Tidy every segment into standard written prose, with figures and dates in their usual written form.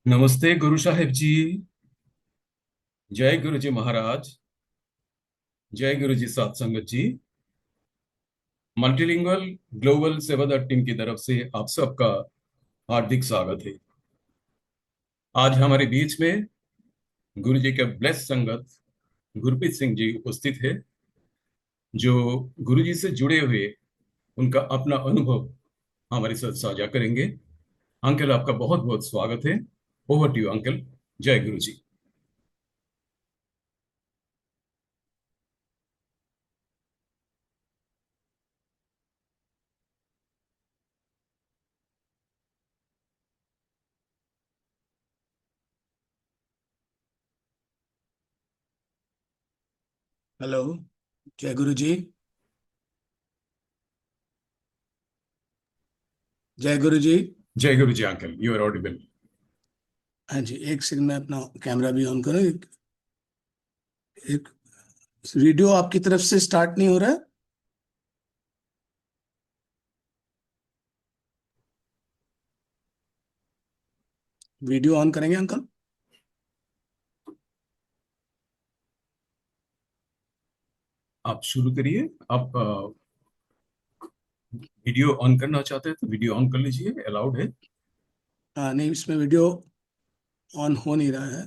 नमस्ते गुरु साहिब जी। जय गुरु जी महाराज। जय गुरु जी सात संगत जी। मल्टीलिंगुअल ग्लोबल सेवादार टीम की तरफ से आप सबका हार्दिक स्वागत है। आज हमारे बीच में गुरु जी के ब्लेस संगत गुरप्रीत सिंह जी उपस्थित है, जो गुरु जी से जुड़े हुए उनका अपना अनुभव हमारे साथ साझा करेंगे। अंकल, आपका बहुत बहुत स्वागत है। Over to you uncle. जय गुरु जी। हेलो। जय गुरु जी। जय गुरु जी। जय गुरु जी अंकल, यू आर ऑडिबल। हाँ जी, एक सेकंड में अपना कैमरा भी ऑन करो। एक वीडियो आपकी तरफ से स्टार्ट नहीं हो रहा है। वीडियो ऑन करेंगे अंकल। आप शुरू करिए। आप वीडियो ऑन करना चाहते हैं तो वीडियो ऑन कर लीजिए, अलाउड है। हाँ नहीं, इसमें वीडियो ऑन हो नहीं रहा है।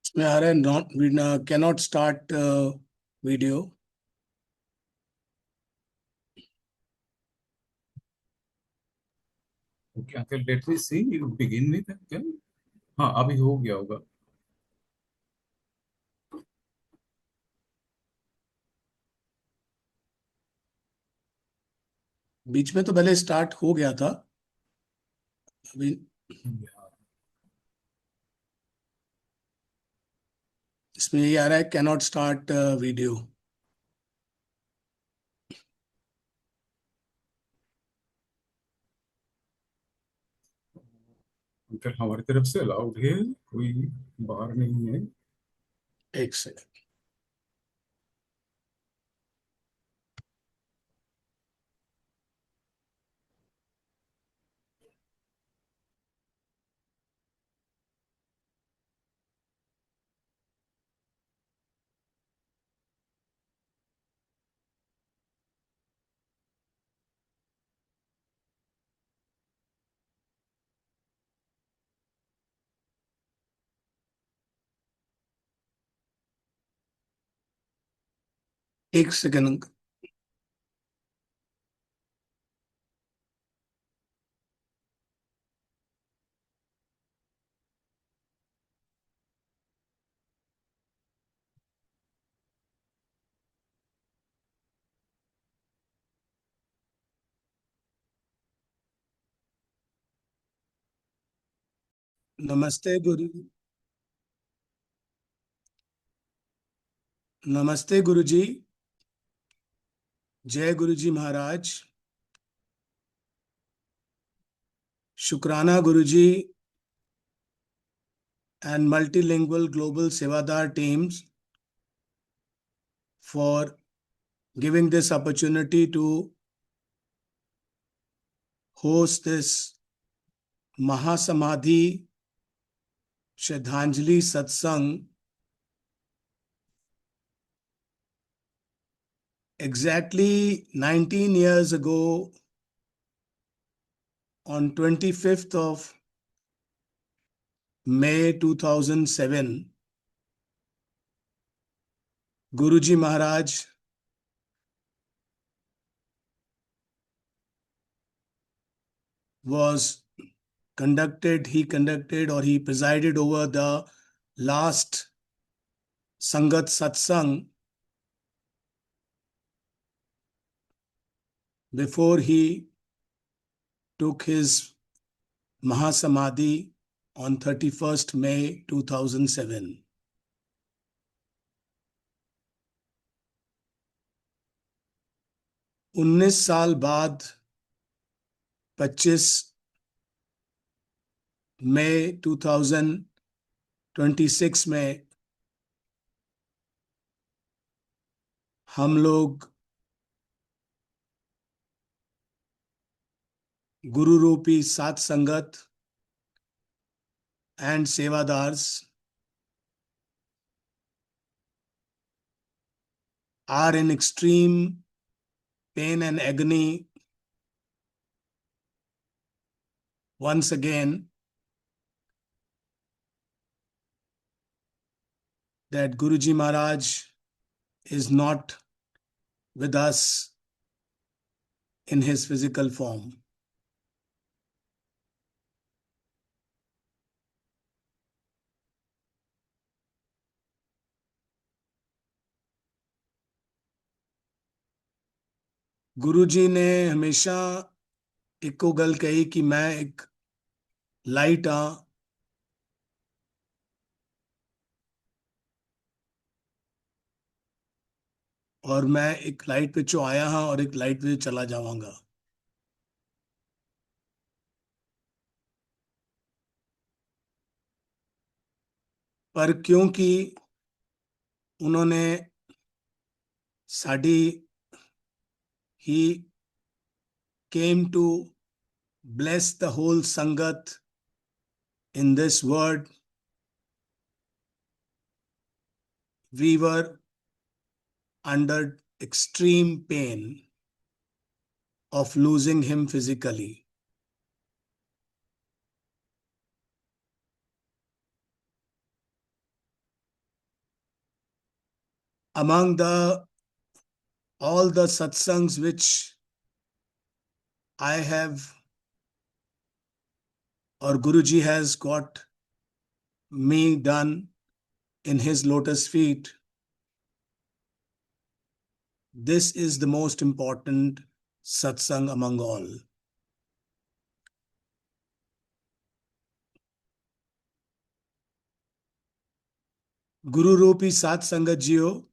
इसमें आ रहा है not can not start video. Okay uncle, let me see you begin with uncle. हाँ, अभी हो गया होगा। बीच में तो पहले स्टार्ट हो गया था। अभी इसमें ये आ रहा है can not start video. Uncle, हमारी तरफ से अलाउड है, कोई बाहर नहीं है। एक सेकंड। एक सेकंड अंकल। नमस्ते गुरु। नमस्ते गुरु जी। जय गुरु जी महाराज। शुक्राना गुरु जी and multilingual global Sevadar teams for giving this opportunity to host this Mahasamadhi Shraddhanjali Satsang exactly 19 years ago on 25th of May 2007. Guruji Maharaj was he presided over the last Sangat Satsang before he took his Mahasamadhi on 31st May 2007. 19 साल बाद 25 मई 2026 में हम लोग गुरु रूपी सात संगत and Sevadars are in extreme pain and agony once again that Guruji Maharaj is not with us in his physical form. गुरुजी ने हमेशा इको गल कही कि मैं एक लाइट हाँ और मैं एक लाइट पे आया हाँ और एक लाइट पे चला जाऊंगा। पर क्योंकि उन्होंने साडी ही came to bless the whole Sangat in this word, we were under extreme pain of losing him physically. Among all the satsangs which I have or Guruji has got me done in his lotus feet, this is the most important satsang among all. Guru Rupi Sat Sangat Jiyo,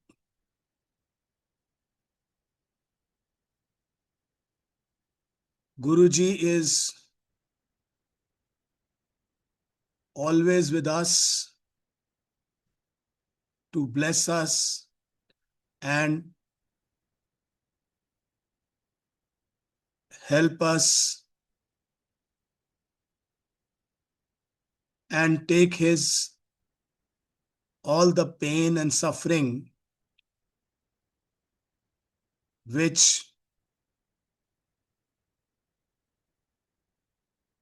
Guruji is always with us to bless us and help us and take his all the pain and suffering which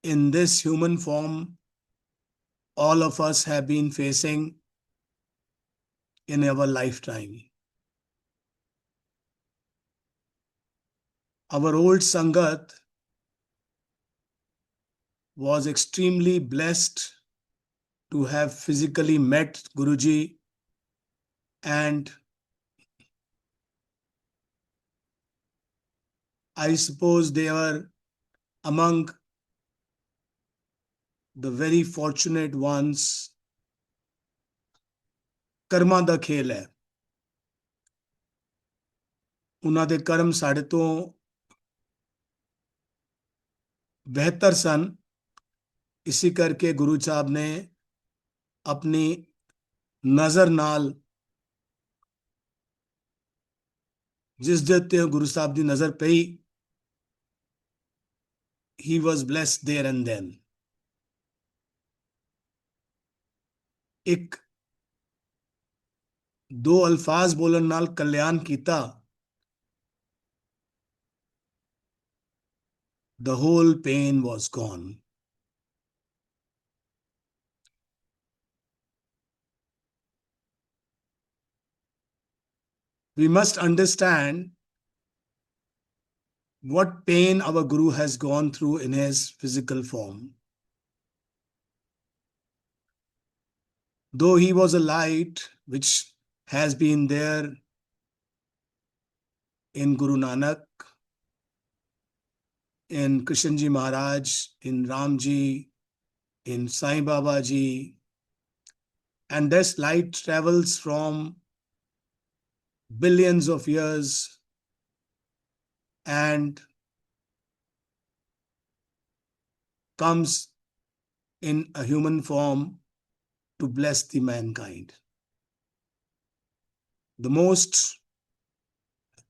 in this human form all of us have been facing in our lifetime. Our old Sangat was extremely blessed to have physically met Guruji, and I suppose they were among the very fortunate ones. ਕਰਮਾਂ ਦਾ ਖੇਲ ਹੈ, ਉਹਨਾਂ ਦੇ ਕਰਮ ਸਾਡੇ ਤੋਂ ਬਿਹਤਰ ਸਨ। ਇਸੇ ਕਰਕੇ ਗੁਰੂ ਸਾਹਿਬ ਨੇ ਆਪਣੀ ਨਜ਼ਰ ਨਾਲ ਜਿਸ ਦੇ ਉੱਤੇ ਗੁਰੂ ਸਾਹਿਬ ਦੀ ਨਜ਼ਰ ਪਈ, he was blessed there and then. ਇੱਕ ਦੋ ਅਲਫਾਜ਼ ਬੋਲਣ ਨਾਲ ਕਲਿਆਣ ਕੀਤਾ, the whole pain was gone. We must understand what pain our Guru has gone through in his physical form. Though he was a light which has been there in Guru Nanak, in Krishnji Maharaj, in Ramji, in Sai Baba Ji, and this light travels from billions of years, and comes in a human form to bless the mankind. The most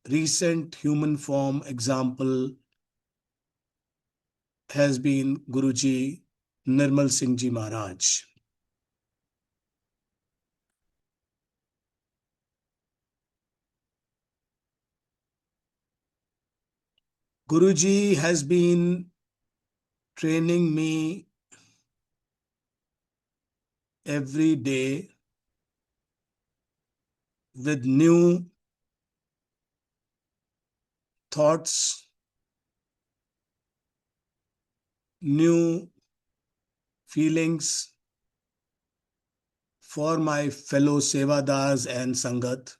recent human form example has been Guruji Nirmal Singh Ji Maharaj. Guruji has been training me every day with new thoughts, new feelings for my fellow Sevadars and Sangat.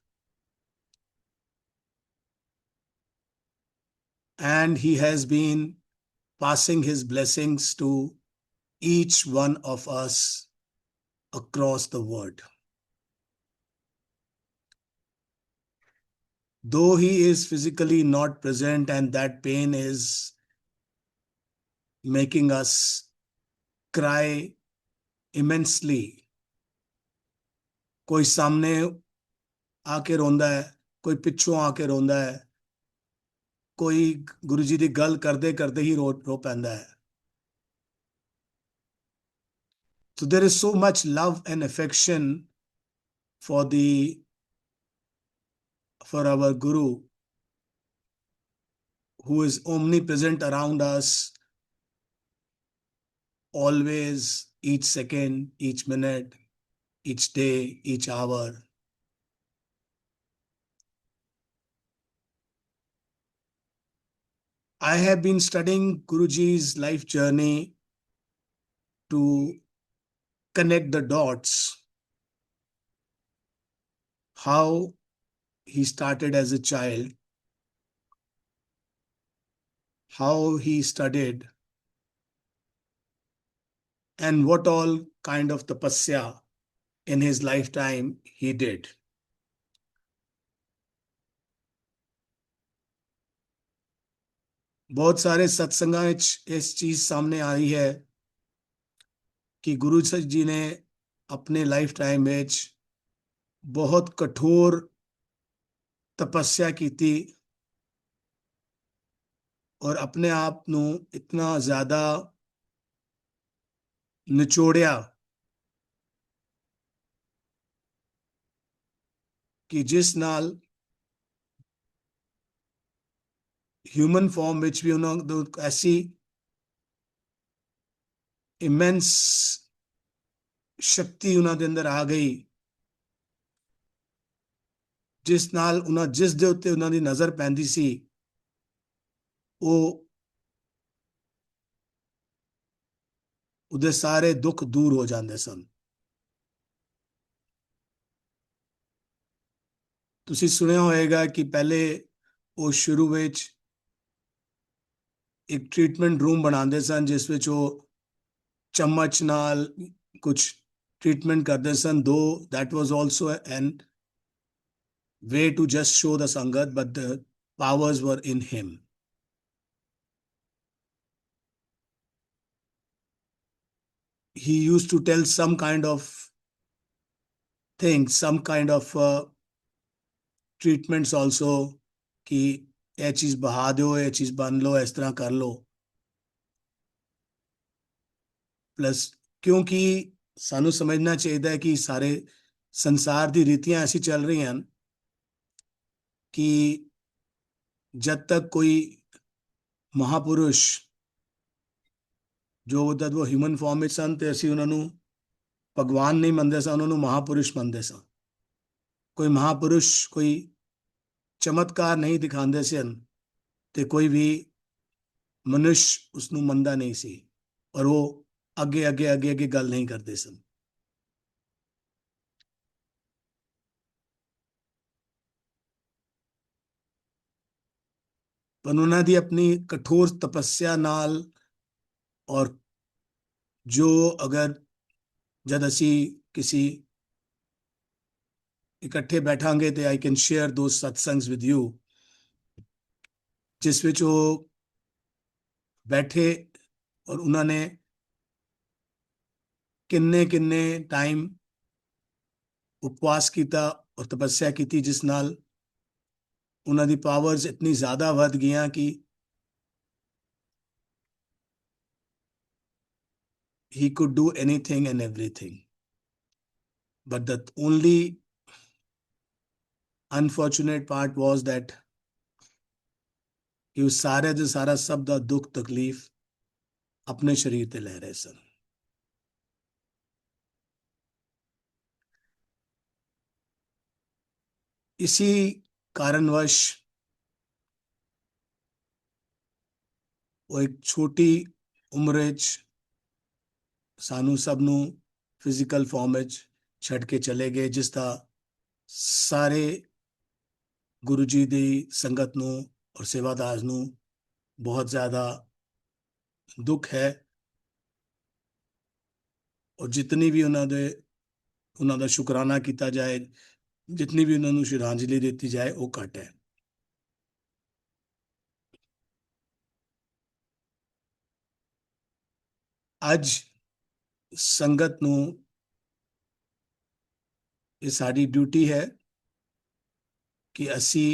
And he has been passing his blessings to each one of us across the world. Though he is physically not present and that pain is making us cry immensely. कोई सामने आके रोंदा है, कोई पिछों आके रोंदा है, कोई गुरु जी दी गल करदे करदे ही रो पैंदा है. So there is so much love and affection for our Guru, who is omnipresent around us, always, each second, each minute, each day, each hour. I have been studying Guruji's life journey to connect the dots. How he started as a child, how he studied, and what all kind of tapasya in his lifetime he did. बहुत सारे सत्संगां विच इस चीज सामने आई है कि गुरु जी ने अपने life time which बहुत कठोर तपस्या की थी और अपने आप नू इतना ज्यादा निचोड़िया कि जिस नाल ह्यूमन फॉर्म विच भी उन्होंने ऐसी इमेंस शक्ति उन्होंने अंदर आ गई जिस नाल उन्होंने जिस दे उत्ते उन्होंने नजर पैंदी सी ਉਹ ਉਹਦੇ ਸਾਰੇ ਦੁੱਖ ਦੂਰ ਹੋ ਜਾਂਦੇ ਸਨ. ਤੁਸੀਂ ਸੁਣਿਆ ਹੋਵੇਗਾ ਕਿ ਪਹਿਲੇ ਉਹ ਸ਼ੁਰੂ ਵਿੱਚ ਇੱਕ ਟ੍ਰੀਟਮੈਂਟ ਰੂਮ ਬਣਾਉਂਦੇ ਸਨ ਜਿਸ ਵਿੱਚ ਉਹ ਚਮਚ ਨਾਲ ਕੁਝ ਟ੍ਰੀਟਮੈਂਟ ਕਰਦੇ ਸਨ. ਦੋ that was also an way to just show the sangat, but the powers were in him. He used to tell some kind of things, some kind of treatments also कि ये चीज बहा दो, ये चीज बन लो, इस तरह कर लो. प्लस क्योंकि सानू समझना चाहिए कि सारे संसार दी रीतियां ऐसी चल रही हैं कि जब तक कोई महापुरुष जो जब वो ह्यूमन फॉर्म में सन ते ਅਸੀਂ ਉਹਨਾਂ ਨੂੰ ਭਗਵਾਨ ਨਹੀਂ ਮੰਨਦੇ ਸਾਂ, ਉਹਨਾਂ ਨੂੰ ਮਹਾਪੁਰਸ਼ ਮੰਨਦੇ ਸਾਂ. ਕੋਈ ਮਹਾਪੁਰਸ਼ ਕੋਈ ਚਮਤਕਾਰ ਨਹੀਂ ਦਿਖਾਉਂਦੇ ਸਨ ਤੇ ਕੋਈ ਵੀ ਮਨੁੱਖ ਉਸ ਨੂੰ ਮੰਨਦਾ ਨਹੀਂ ਸੀ ਔਰ ਉਹ ਅੱਗੇ ਅੱਗੇ ਅੱਗੇ ਅੱਗੇ ਗੱਲ ਨਹੀਂ ਕਰਦੇ ਸਨ. ਪਰ ਉਹਨਾਂ ਦੀ ਆਪਣੀ ਕਠੋਰ ਤਪੱਸਿਆ ਨਾਲ और जो अगर जब असी किसी इकट्ठे बैठांगे तो आई कैन शेयर दो सत्संग्स विद यू जिस विच वो बैठे और उन्होंने किन्ने किन्ने टाइम उपवास ਕੀਤਾ और तपस्या ਕੀਤੀ ਜਿਸ ਨਾਲ ਉਹਨਾਂ ਦੀ ਪਾਵਰਸ ਇਤਨੀ ਜ਼ਿਆਦਾ ਵੱਧ ਗਈਆਂ ਕਿ he could do anything and everything. But the only unfortunate part was that कि उस सारे ਦੇ ਸਾਰਾ ਸਭ ਦਾ ਦੁੱਖ ਤਕਲੀਫ ਆਪਣੇ ਸਰੀਰ ਤੇ ਲੈ ਰਹੇ ਸਨ। इसी कारणवश वो एक छोटी उम्र 'ਚ ਸਾਨੂੰ ਸਭ ਨੂੰ ਫਿਜ਼ੀਕਲ ਫਾਰਮ 'ਚ ਛੱਡ ਕੇ ਚਲੇ ਗਏ, ਜਿਸ ਦਾ ਸਾਰੇ ਗੁਰੂ ਜੀ ਦੀ ਸੰਗਤ ਨੂੰ ਔਰ ਸੇਵਾਦਾਰ ਨੂੰ ਬਹੁਤ ਜ਼ਿਆਦਾ ਦੁੱਖ ਹੈ। ਔਰ ਜਿਤਨੀ ਵੀ ਉਹਨਾਂ ਦਾ ਸ਼ੁਕਰਾਨਾ ਕੀਤਾ ਜਾਏ, ਜਿਤਨੀ ਵੀ ਉਹਨਾਂ ਨੂੰ ਸ਼ਰਧਾਂਜਲੀ ਦਿੱਤੀ ਜਾਏ, ਉਹ ਘੱਟ ਹੈ। ਅੱਜ ਸੰਗਤ ਨੂੰ ਇਹ ਸਾਡੀ ਡਿਊਟੀ ਹੈ ਕਿ ਅਸੀਂ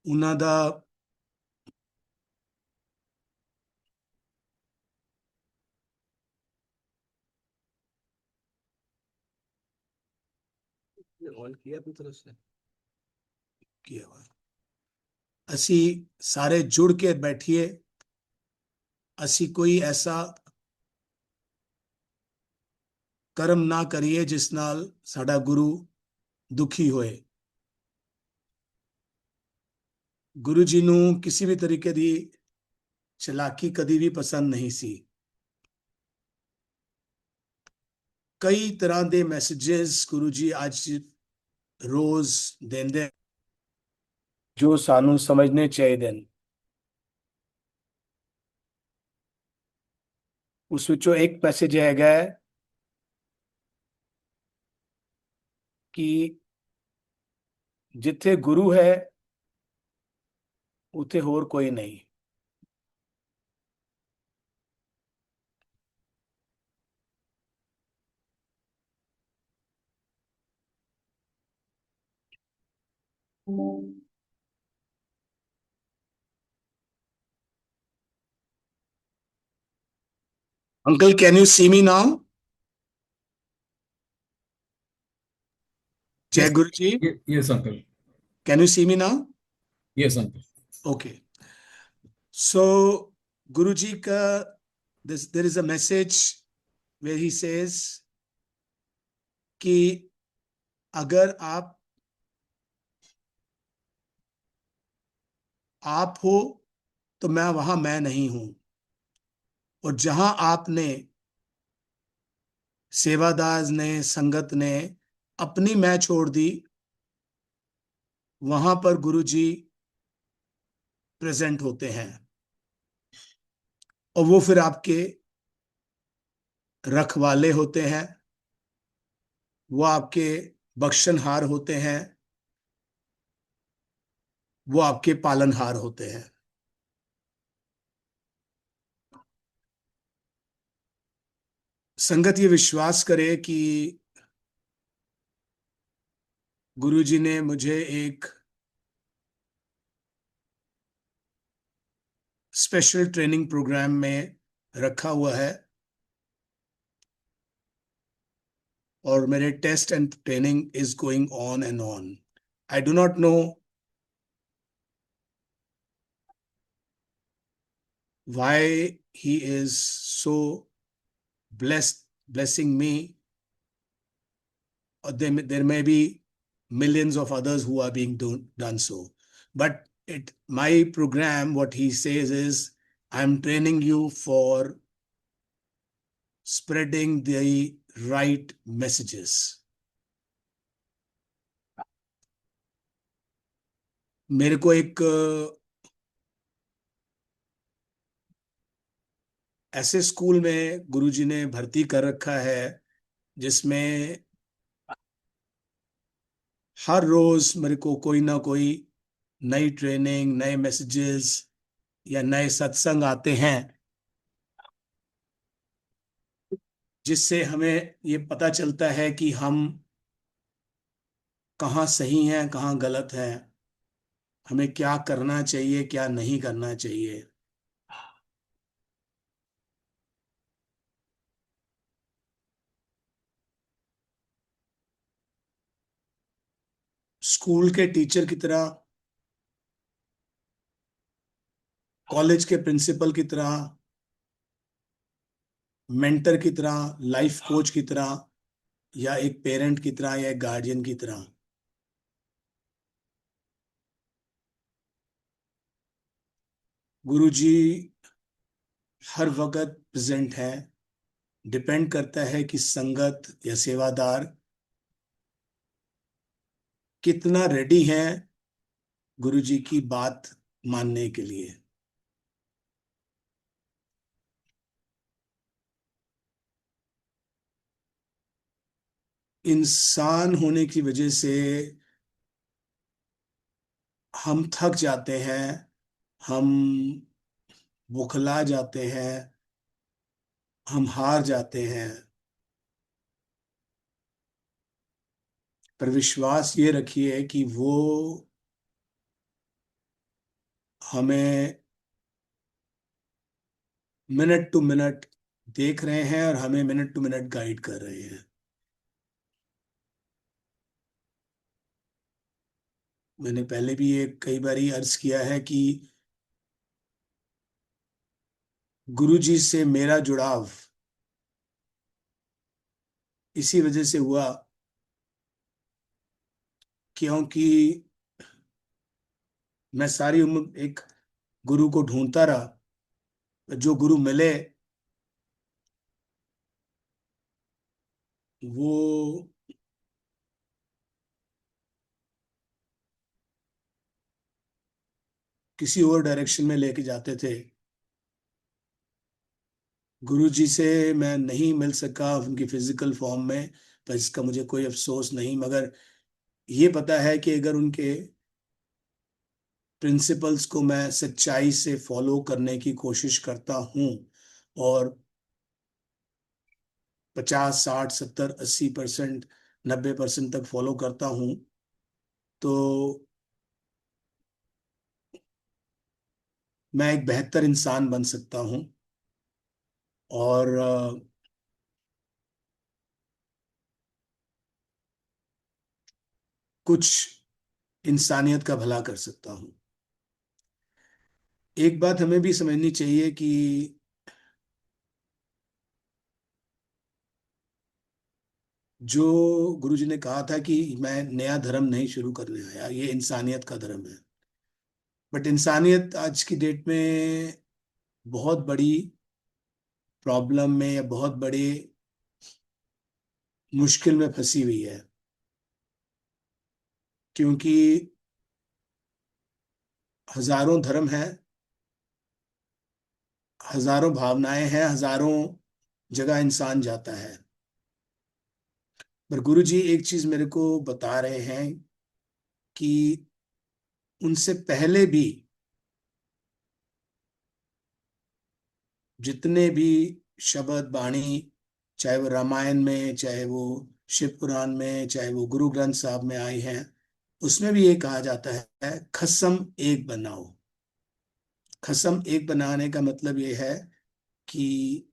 ਉਹਨਾਂ ਦਾ ऑन किया अपनी तरफ से किया हुआ ਅਸੀਂ ਸਾਰੇ ਜੁੜ ਕੇ ਬੈਠੀਏ। ਅਸੀਂ ਕੋਈ ਐਸਾ ਕਰਮ ਨਾ ਕਰੀਏ ਜਿਸ ਨਾਲ ਸਾਡਾ ਗੁਰੂ ਦੁਖੀ ਹੋਏ। ਗੁਰੂ ਜੀ ਨੂੰ ਕਿਸੇ ਵੀ ਤਰੀਕੇ ਦੀ ਚਲਾਕੀ ਕਦੀ ਵੀ ਪਸੰਦ ਨਹੀਂ ਸੀ। ਕਈ ਤਰ੍ਹਾਂ ਦੇ ਮੈਸੇजेस ਗੁਰੂ ਜੀ ਅੱਜ ਰੋਜ਼ ਦਿੰਦੇ ਜੋ ਸਾਨੂੰ ਸਮਝਣੇ ਚਾਹੀਦੇ ਨੇ। ਉਸ ਵਿੱਚੋਂ ਇੱਕ ਮੈਸੇਜ ਹੈਗਾ ਕਿ ਜਿੱਥੇ ਗੁਰੂ ਹੈ ਉੱਥੇ ਹੋਰ ਕੋਈ ਨਹੀਂ। Uncle, can you see me now? Jai Yes, Guru Ji. yes, uncle. Can you see me now? Yes, uncle. Okay. So, Guruji ka there is a message where he says कि अगर आप हो तो मैं वहां मैं नहीं हूं, और जहां आपने सेवादार ने संगत ने अपनी मैं छोड़ दी, वहां पर गुरुजी प्रेजेंट होते हैं और वो फिर आपके रखवाले होते हैं, वो आपके बख्शनहार होते हैं, वो आपके पालनहार होते हैं। संगत ये विश्वास करे कि गुरुजी ने मुझे एक स्पेशल ट्रेनिंग प्रोग्राम में रखा हुआ है और मेरे test and training is going on and on. I do not know why he is so blessing me, or there may be millions of others who are being done so, but my program, what he says is, I'm training you for spreading the right messages. मेरे को एक ऐसे school में गुरुजी ने भर्ती कर रखा है जिसमें हर रोज मेरे को कोई ना कोई नई ट्रेनिंग, नए मैसेजेस या नए सत्संग आते हैं, जिससे हमें ये पता चलता है कि हम कहाँ सही हैं, कहाँ गलत हैं, हमें क्या करना चाहिए, क्या नहीं करना चाहिए। स्कूल के टीचर की तरह, कॉलेज के प्रिंसिपल की तरह, मेंटर की तरह, लाइफ कोच की तरह, या एक पेरेंट की तरह, या एक गार्डियन की तरह। गुरुजी हर वक्त प्रेजेंट है। डिपेंड करता है कि संगत या सेवादार कितना रेडी है गुरुजी की बात मानने के लिए। इंसान होने की वजह से हम थक जाते हैं, हम बुखला जाते हैं, हम हार जाते हैं। पर विश्वास ये रखिए कि वो हमें मिनट टू मिनट देख रहे हैं और हमें मिनट टू मिनट गाइड कर रहे हैं। मैंने पहले भी ये कई बार अर्ज किया है कि गुरुजी से मेरा जुड़ाव इसी वजह से हुआ क्योंकि मैं सारी उम्र एक गुरु को ढूंढता रहा। जो गुरु मिले वो किसी और डायरेक्शन में लेके जाते थे। गुरु जी से मैं नहीं मिल सका उनकी फिजिकल फॉर्म में, पर इसका मुझे कोई अफसोस नहीं, मगर ये पता है कि अगर उनके प्रिंसिपल्स को मैं सच्चाई से फॉलो करने की कोशिश करता हूँ और 50, 60, 70, 80%, 90% तक फॉलो करता हूँ, तो मैं एक बेहतर इंसान बन सकता हूँ और कुछ इंसानियत का भला कर सकता हूँ। एक बात हमें भी समझनी चाहिए कि जो गुरुजी ने कहा था कि मैं नया धर्म नहीं शुरू करने आया, ये इंसानियत का धर्म है। बट इंसानियत आज की डेट में बहुत बड़ी प्रॉब्लम में या बहुत बड़ी मुश्किल में फंसी हुई है, क्योंकि हजारों धर्म हैं, हजारों भावनाएं हैं, हजारों जगह इंसान जाता है। पर गुरुजी एक चीज मेरे को बता रहे हैं कि उनसे पहले भी जितने भी शब्द बाणी, चाहे वो रामायण में, चाहे वो शिव पुराण में, चाहे वो गुरु ग्रंथ साहब में आई हैं, उसमें भी ये कहा जाता है खसम एक बनाओ। खसम एक बनाने का मतलब ये है कि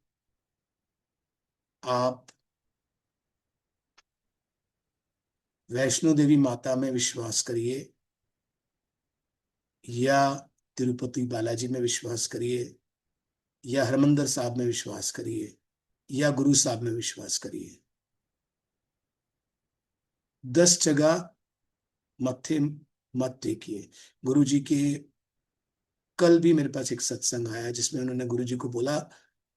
आप वैष्णो देवी माता में विश्वास करिए, या तिरुपति बालाजी में विश्वास करिए, या हरमंदर साहब में विश्वास करिए, या गुरु साहब में विश्वास करिए। 10 जगह मत्थे मत टेकिए। गुरु जी के कल भी मेरे पास एक सत्संग आया जिसमें उन्होंने गुरु जी को बोला,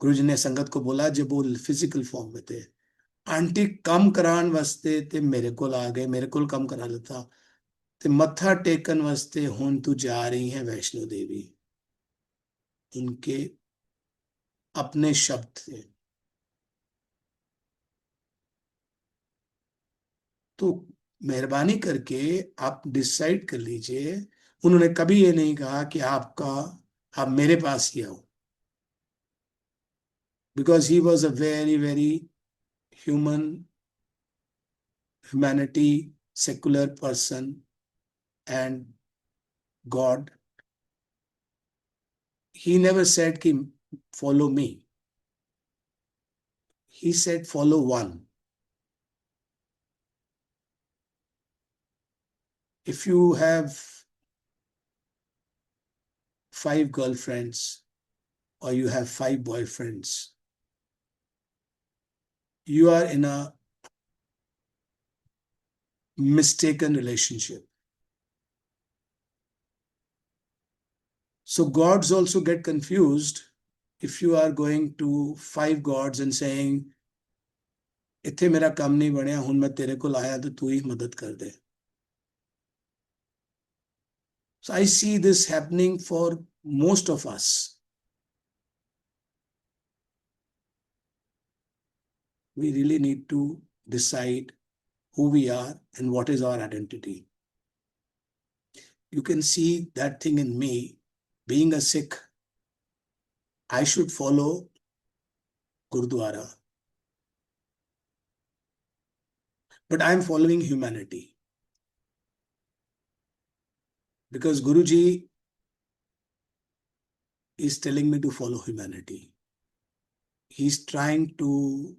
गुरु जी ने संगत को बोला जब वो फिजिकल फॉर्म में थे, आंटी कम करान वास्ते ते मेरे को आ गए, मेरे को कम करा लेता, ते मत्था टेकन वास्ते हुन तू जा रही है वैष्णो देवी। उनके अपने शब्द थे। तो मेहरबानी करके आप डिसाइड कर लीजिए, उन्होंने कभी ये नहीं कहा कि आप मेरे पास ही आओ, because he was a very very human, humanity, secular person and God. He never said कि follow me. He said follow one. If you have 5 girlfriends or you have 5 boyfriends, you are in a mistaken relationship. So gods also get confused if you are going to 5 gods and saying इत्थे मेरा काम नहीं बनया हुन मैं तेरे को लाया तो तू ही मदद कर दे. So I see this happening for most of us. We really need to decide who we are and what is our identity. You can see that thing in me. Being a Sikh, I should follow Gurdwara, but I am following humanity because Guruji is telling me to follow humanity. He's trying to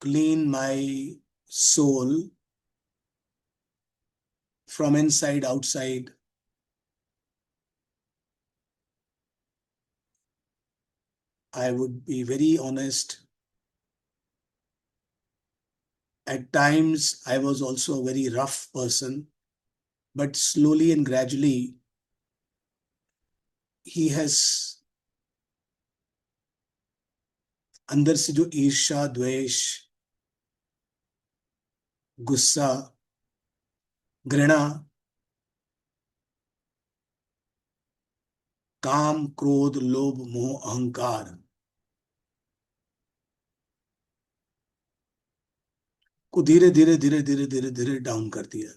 clean my soul from inside outside. I would be very honest. At times, I was also a very rough person, but slowly and gradually, he has अंदर से जो ईर्ष्या, द्वेष, गुस्सा, घृणा, काम, क्रोध, लोभ, मोह, अहंकार को धीरे धीरे धीरे धीरे धीरे धीरे डाउन कर दिया.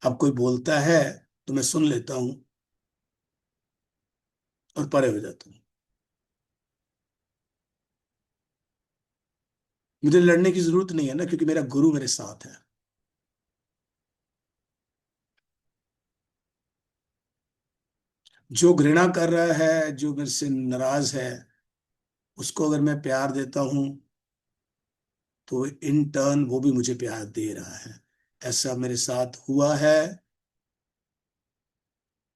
अब कोई बोलता है तो मैं सुन लेता हूं और परे हो जाता हूं. मुझे लड़ने की जरूरत नहीं है ना, क्योंकि मेरा गुरु मेरे साथ है. जो घृणा कर रहा है, जो मेरे से नाराज है, उसको अगर मैं प्यार देता हूं तो इन टर्न वो भी मुझे प्यार दे रहा है. ऐसा मेरे साथ हुआ है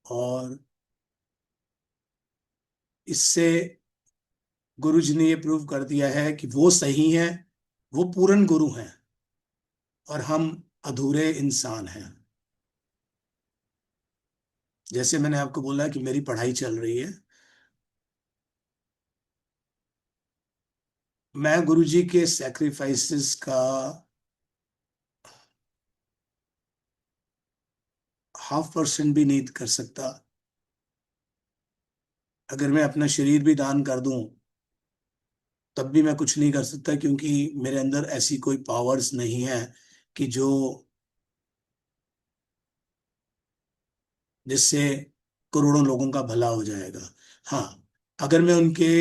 और इससे गुरु जी ने ये प्रूव कर दिया है कि वो सही है, वो पूर्ण गुरु हैं और हम अधूरे इंसान हैं. जैसे मैंने आपको बोला कि मेरी पढ़ाई चल रही है, मैं गुरु जी के सैक्रिफाइसेस का 0.5% भी नहीं कर सकता. अगर मैं अपना शरीर भी दान कर दूं तब भी मैं कुछ नहीं कर सकता, क्योंकि मेरे अंदर ऐसी कोई पावर्स नहीं है कि जो जिससे करोड़ों लोगों का भला हो जाएगा. हाँ, अगर मैं उनके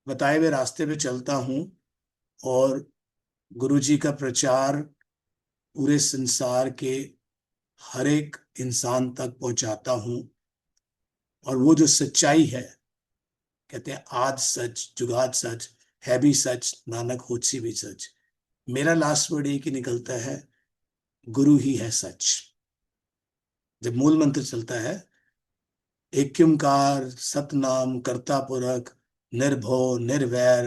बताए हुए रास्ते पे चलता हूँ और गुरु जी का प्रचार पूरे संसार के हर एक इंसान तक पहुंचाता हूँ, और वो जो सच्चाई है, कहते हैं आद सच जुगाद सच है भी सच, नानक होसी भी सच. मेरा लास्ट वर्ड एक ही निकलता है, गुरु ही है सच. जब मूल मंत्र चलता है एक ओंकार सतनाम करता पुरख निर्भव निर्वैर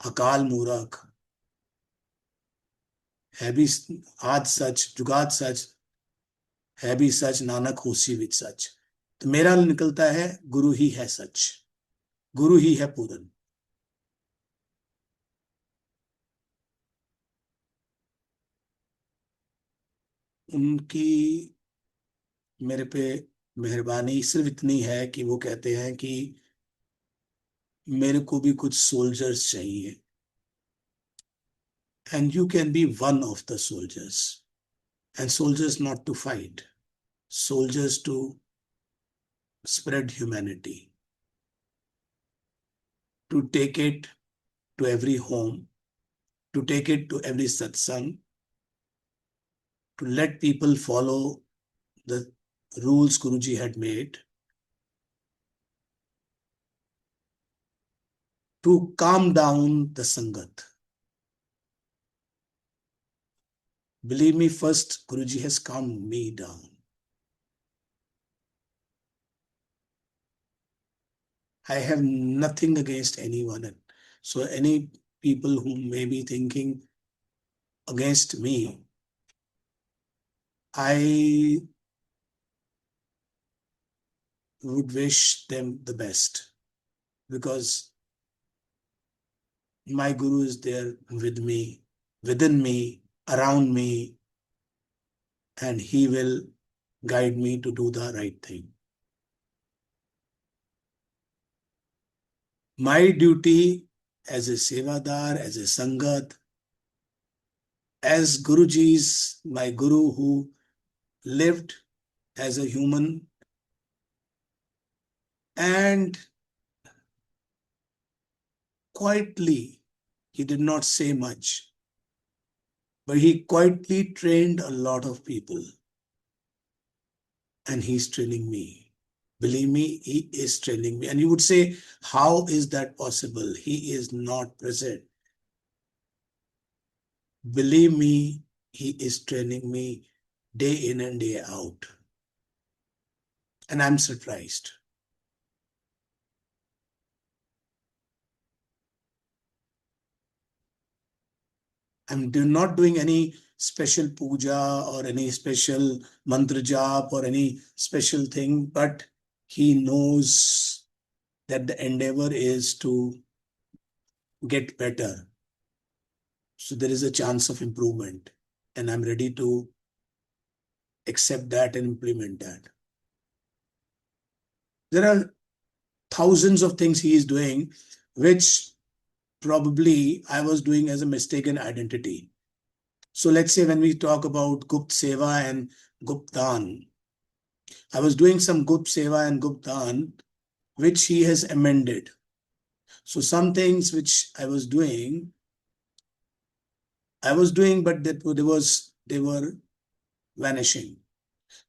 अकाल मूरख, है भी आद सच जुगाद सच है भी सच, नानक होसी भी सच. तो मेरा निकलता है गुरु ही है सच, गुरु ही है पूरन. उनकी मेरे पे मेहरबानी सिर्फ इतनी है कि वो कहते हैं कि मेरे को भी कुछ सोल्जर्स चाहिए, and you can be one of the soldiers. and soldiers not to fight, soldiers to spread humanity, to take it to every home, to take it to every satsang, to let people follow the rules Guruji had made, to calm down the Sangat. Believe me, first Guruji has calmed me down. I have nothing against anyone. So any people who may be thinking against me, I would wish them the best, because my Guru is there with me, within me, around me, and he will guide me to do the right thing. My duty as a Sevadar, as a Sangat, as Guruji's, my Guru who lived as a human and quietly, he did not say much, but he quietly trained a lot of people, and he's training me. Believe me, he is training me. And you would say, how is that possible? He is not present. Believe me, he is training me day in and day out. And I'm surprised. I'm not doing any special puja or any special mantra jap or any special thing, but he knows that the endeavor is to get better. So there is a chance of improvement, and I'm ready to accept that and implement that. There are thousands of things he is doing, which probably I was doing as a mistaken identity. So let's say when we talk about Gupt Seva and Gupt Dan, I was doing some Gupt Seva and Gupt Dan, which he has amended. So some things which I was doing, but they were vanishing.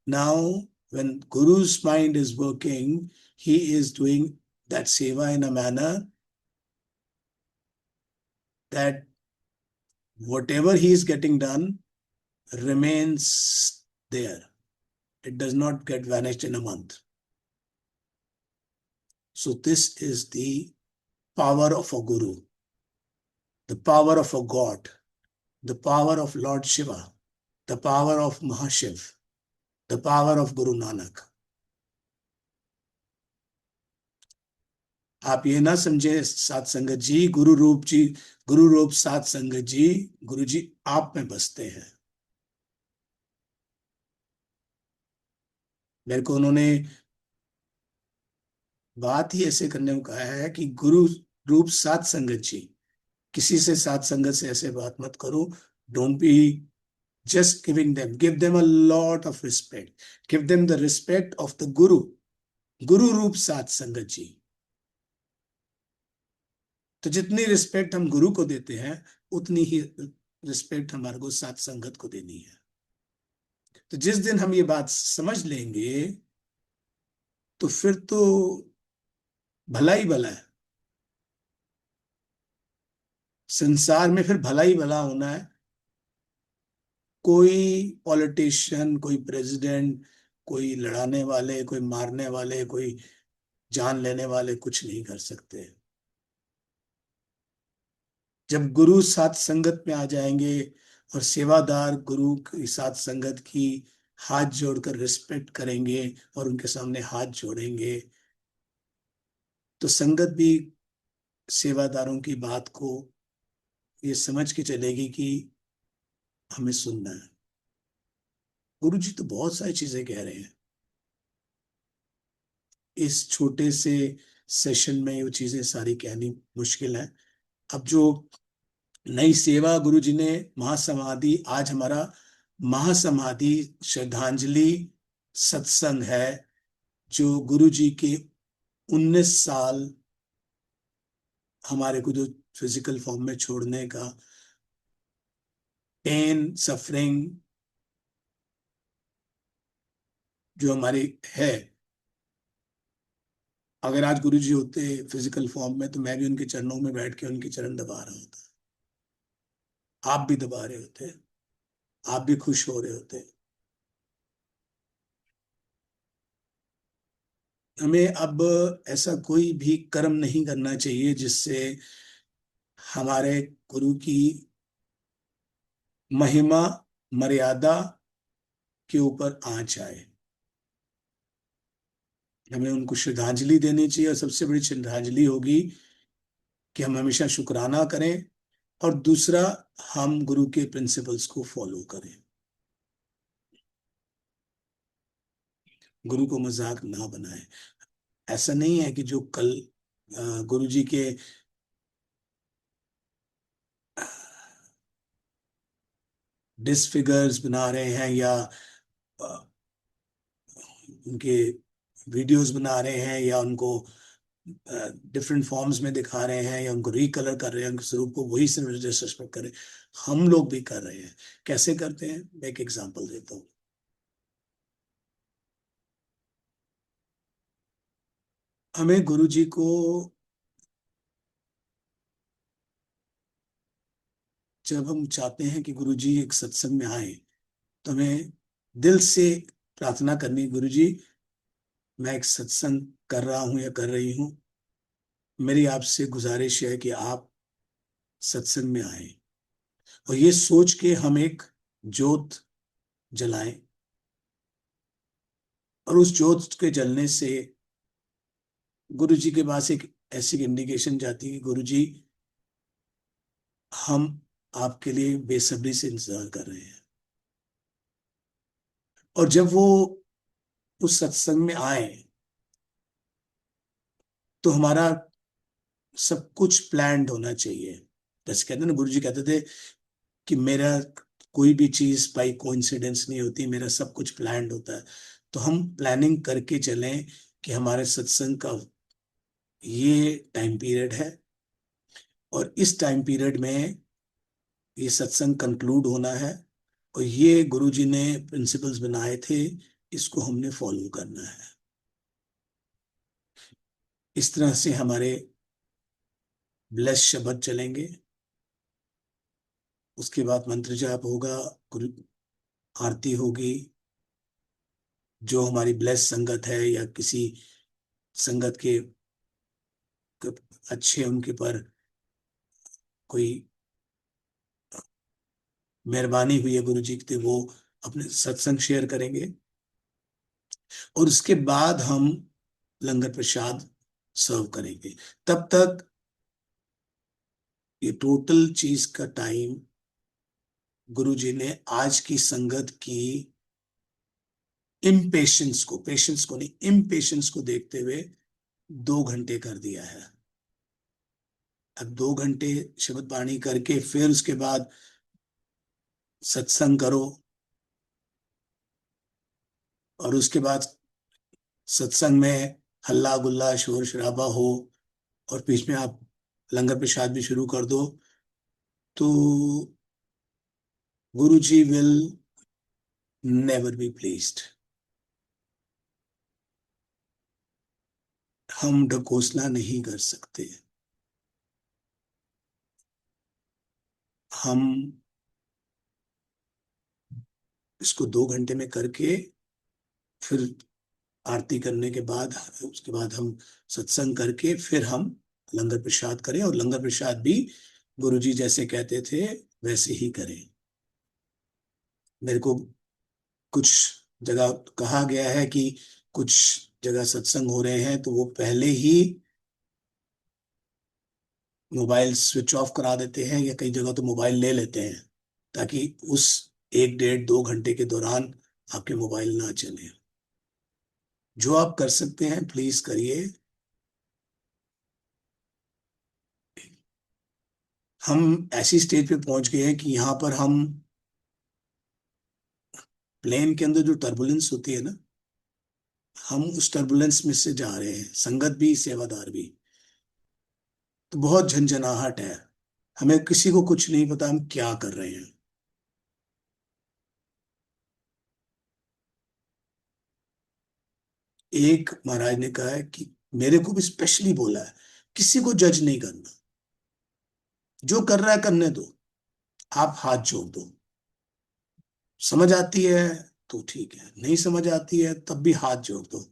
Now, when Guru's mind is working, he is doing that seva in a manner that whatever he is getting done remains there. It does not get vanished in a month. So this is the power of a Guru, the power of a God, the power of Lord Shiva, the power of Mahashiv, the power of Guru Nanak. आप ये ना समझे सात संगत जी, गुरु रूप सात संगत जी, गुरु जी आप में बसते हैं। मेरे को उन्होंने बात ही ऐसे करने को कहा है कि गुरु रूप सात संगत जी, किसी से सात संगत से ऐसे बात मत करो। Don't be just give them a lot of respect, give them the respect of the Guru, Guru रूप सात संगत जी। तो जितनी रिस्पेक्ट हम गुरु को देते हैं, उतनी ही रिस्पेक्ट हमारे को सात संगत को देनी है। तो जिस दिन हम ये बात समझ लेंगे, तो फिर तो भला ही भला है। संसार में फिर भला ही भला होना है। कोई पॉलिटिशियन, कोई प्रेसिडेंट, कोई लड़ाने वाले, कोई मारने वाले, कोई जान लेने वाले कुछ नहीं कर सकते। जब गुरु साथ संगत में आ जाएंगे और सेवादार गुरु की साथ संगत की हाथ जोड़कर रिस्पेक्ट करेंगे और उनके सामने हाथ जोड़ेंगे, तो संगत भी सेवादारों की बात को ये समझ के चलेगी कि हमें सुनना है। गुरु जी तो बहुत सारी चीजें कह रहे हैं। इस छोटे से सेशन में वो चीजें सारी कहनी मुश्किल है। अब जो नई सेवा गुरु जी ने महासमाधि, आज हमारा महासमाधि श्रद्धांजलि सत्संग है, जो गुरु जी के 19 साल हमारे को जो फिजिकल फॉर्म में छोड़ने का, पेन सफरिंग जो हमारी है। अगर आज गुरु जी होते फिजिकल फॉर्म में, तो मैं भी उनके चरणों में बैठ के उनके चरण दबा रहा होता, आप भी दबा रहे होते, आप भी खुश हो रहे होते। हमें अब ऐसा कोई भी कर्म नहीं करना चाहिए जिससे हमारे गुरु की महिमा मर्यादा के ऊपर आंच आए। हमें उनको श्रद्धांजलि देनी चाहिए, और सबसे बड़ी श्रद्धांजलि होगी कि हम हमेशा शुक्राना करें, और दूसरा, हम गुरु के प्रिंसिपल्स को फॉलो करें, गुरु को मजाक ना बनाएं। ऐसा नहीं है कि जो कल गुरु जी के डिसफिगर्स बना रहे हैं, या अ, उनके वीडियोस बना रहे हैं, या उनको डिफरेंट फॉर्म्स में दिखा रहे हैं, या उनको रिकलर कर रहे हैं, उनके स्वरूप को वही से डिसरिस्पेक्ट कर रहे हैं, हम लोग भी कर रहे हैं। कैसे करते हैं, मैं एक एग्जांपल देता हूँ। हमें गुरु जी को, जब हम चाहते हैं कि गुरु जी एक सत्संग में आए, तो हमें दिल से प्रार्थना करनी, गुरु जी मैं एक सत्संग कर रहा हूं या कर रही हूं, मेरी आपसे गुजारिश है कि आप सत्संग में आए। और ये सोच के हम एक जोत जलाएं, और उस जोत के जलने से गुरु जी के पास एक ऐसी इंडिकेशन जाती है कि गुरु जी, हम आपके लिए बेसब्री से इंतजार कर रहे हैं। और जब वो उस सत्संग में आए, तो हमारा सब कुछ प्लान्ड होना चाहिए। जैसे कहते हैं ना, गुरु जी कहते थे कि मेरा कोई भी चीज बाई कोइंसिडेंस नहीं होती, मेरा सब कुछ प्लान्ड होता है। तो हम प्लानिंग करके चलें कि हमारे सत्संग का ये टाइम पीरियड है, और इस टाइम पीरियड में ये सत्संग कंक्लूड होना है, और ये गुरुजी ने प्रिंसिपल्स बनाए थे, इसको हमने फॉलो करना है। इस तरह से हमारे ब्लेस शब्द चलेंगे, उसके बाद मंत्र जाप होगा, गुरु आरती होगी। जो हमारी ब्लेस संगत है, या किसी संगत के अच्छे उनके पर कोई मेहरबानी हुई है गुरु जी की, तो वो अपने सत्संग शेयर करेंगे। और उसके बाद हम लंगर प्रसाद सर्व करेंगे। तब तक ये टोटल चीज का टाइम गुरु जी ने आज की संगत की इम्पेशंस को, पेशेंस को नहीं, इम्पेशंस को देखते हुए 2 घंटे कर दिया है। अब 2 घंटे शब्द बाणी करके फिर उसके बाद सत्संग करो, और उसके बाद सत्संग में हल्ला गुल्ला शोर शराबा हो, और बीच में आप लंगर प्रसाद भी शुरू कर दो, तो गुरु जी विल नेवर बी प्लीज्ड। हम ढकोसला नहीं कर सकते। हम इसको 2 घंटे में करके फिर आरती करने के बाद, उसके बाद हम सत्संग करके फिर हम लंगर प्रसाद करें, और लंगर प्रसाद भी गुरु जी जैसे कहते थे वैसे ही करें। मेरे को कुछ जगह कहा गया है कि कुछ जगह सत्संग हो रहे हैं, तो वो पहले ही मोबाइल स्विच ऑफ करा देते हैं, या कई जगह तो मोबाइल ले लेते हैं, ताकि उस 1 डेढ़ 2 घंटे के दौरान आपके मोबाइल ना चले। जो आप कर सकते हैं प्लीज करिए। हम ऐसी स्टेज पे पहुंच गए हैं कि यहाँ पर हम प्लेन के अंदर जो टर्बुलेंस होती है ना, हम उस टर्बुलेंस में से जा रहे हैं, संगत भी सेवादार भी। तो बहुत झंझनाहट है, हमें किसी को कुछ नहीं पता हम क्या कर रहे हैं। एक महाराज ने कहा है कि मेरे को भी स्पेशली बोला है, किसी को जज नहीं करना, जो कर रहा है करने दो, आप हाथ जोड़ दो। समझ आती है तो ठीक है, नहीं समझ आती है तब भी हाथ जोड़ दो।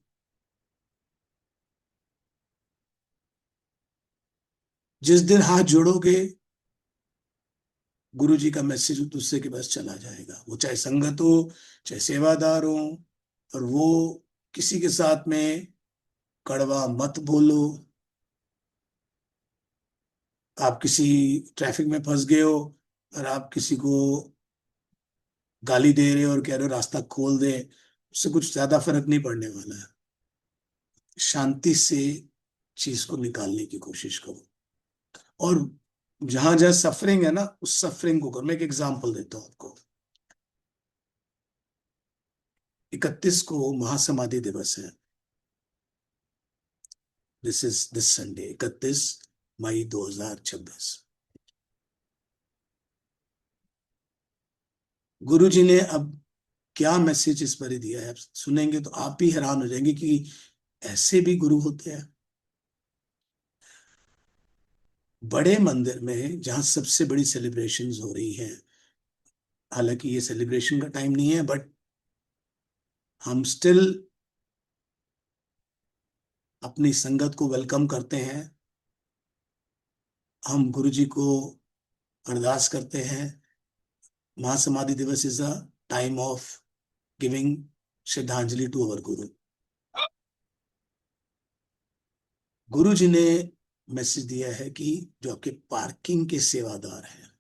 जिस दिन हाथ जोड़ोगे, गुरु जी का मैसेज दूसरे के पास चला जाएगा, वो चाहे संगत हो चाहे सेवादार हो। और वो किसी के साथ में कड़वा मत बोलो। आप किसी ट्रैफिक में फंस गए हो और आप किसी को गाली दे रहे हो और कह रहे हो रास्ता खोल दे, उससे कुछ ज्यादा फर्क नहीं पड़ने वाला है। शांति से चीज को निकालने की कोशिश करो। और जहां जहां सफरिंग है ना, उस सफरिंग को करो। मैं एक एग्जांपल देता हूं आपको। 31 को महासमाधि दिवस है। दिस संडे 31 मई 2026। गुरु जी ने अब क्या मैसेज इस पर दिया है, आप सुनेंगे तो आप भी हैरान हो जाएंगे कि ऐसे भी गुरु होते हैं। बड़े मंदिर में जहां सबसे बड़ी सेलिब्रेशंस हो रही हैं, हालांकि ये सेलिब्रेशन का टाइम नहीं है, बट हम स्टिल अपनी संगत को वेलकम करते हैं। हम गुरु जी को अरदास करते हैं। महासमाधि दिवस is a time of giving श्रद्धांजलि टू अवर गुरु। गुरु जी ने मैसेज दिया है कि जो आपके पार्किंग के सेवादार हैं,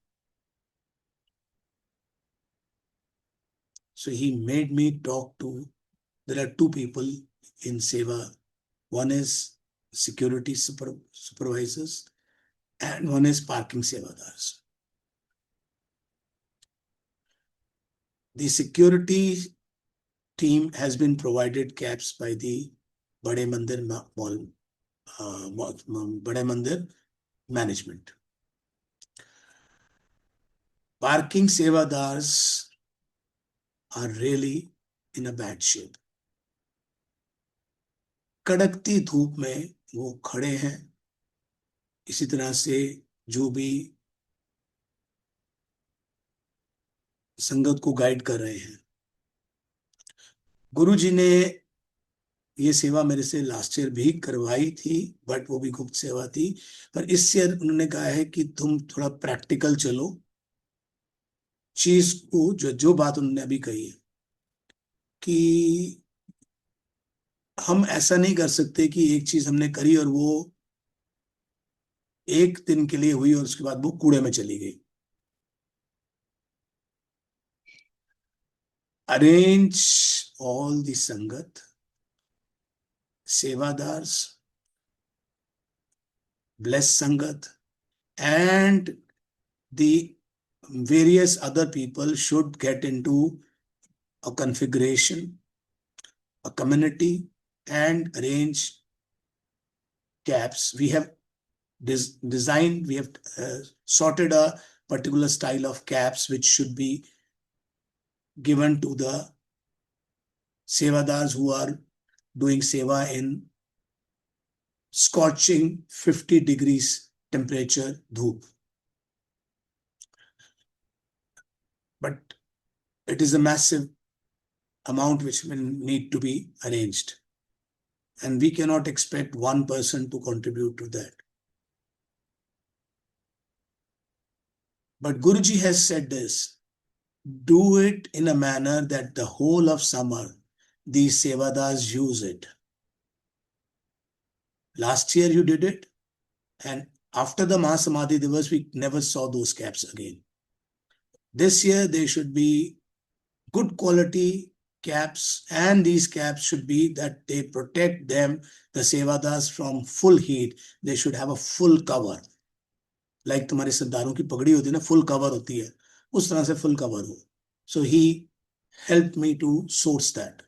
so he made me talk to, there are two people in seva. One is security supervisors and one is parking sevadars. The security team has been provided cabs by the Bade Mandir Mall, Bade Mandir management. Parking sevadars are really in a bad shape. कड़कती धूप में वो खड़े हैं। इसी तरह से जो भी संगत को गाइड कर रहे हैं। गुरु जी ने ये सेवा मेरे से लास्ट ईयर भी करवाई थी, बट वो भी गुप्त सेवा थी। पर इस ईयर उन्होंने कहा है कि तुम थोड़ा प्रैक्टिकल चलो। चीज को जो जो बात उन्होंने अभी कही है कि हम ऐसा नहीं कर सकते कि एक चीज हमने करी और वो एक दिन के लिए हुई और उसके बाद वो कूड़े में चली गई। अरेंज ऑल द संगत, सेवादार्स, bless sangat, and the various other people should get into a configuration, a community, and arrange cabs. We have designed, we have sorted a particular style of cabs which should be given to the sevadars who are doing seva in scorching 50 degrees temperature dhoop. But it is a massive amount which will need to be arranged. And we cannot expect one person to contribute to that. But Guruji has said this, do it in a manner that the whole of summer, these sevadas use it. Last year you did it, and after the Mahasamadhi Divas, we never saw those caps again. This year, they should be good quality caps, and these caps should be that they protect them, the sevadas, from full heat. They should have a full cover. Like तुम्हारे सरदारों की पगड़ी होती है ना, full cover होती है, उस तरह से full cover हो. So he help me to source that.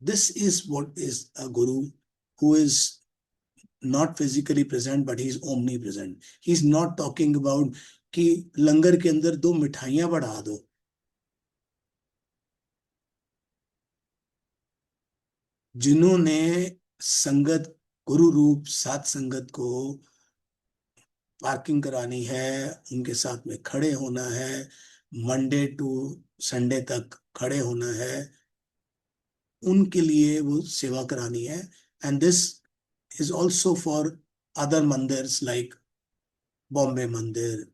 This is what is a guru who is not physically present, but he's omnipresent. He's not talking about कि लंगर के अंदर 2 मिठाइयां बढ़ा दो. जिन्होंने संगत, गुरु रूप सात संगत को पार्किंग करानी है, उनके साथ में खड़े होना है, मंडे टू संडे तक खड़े होना है, उनके लिए वो सेवा करानी है. And this is also for other mandirs like Bombay मंदिर,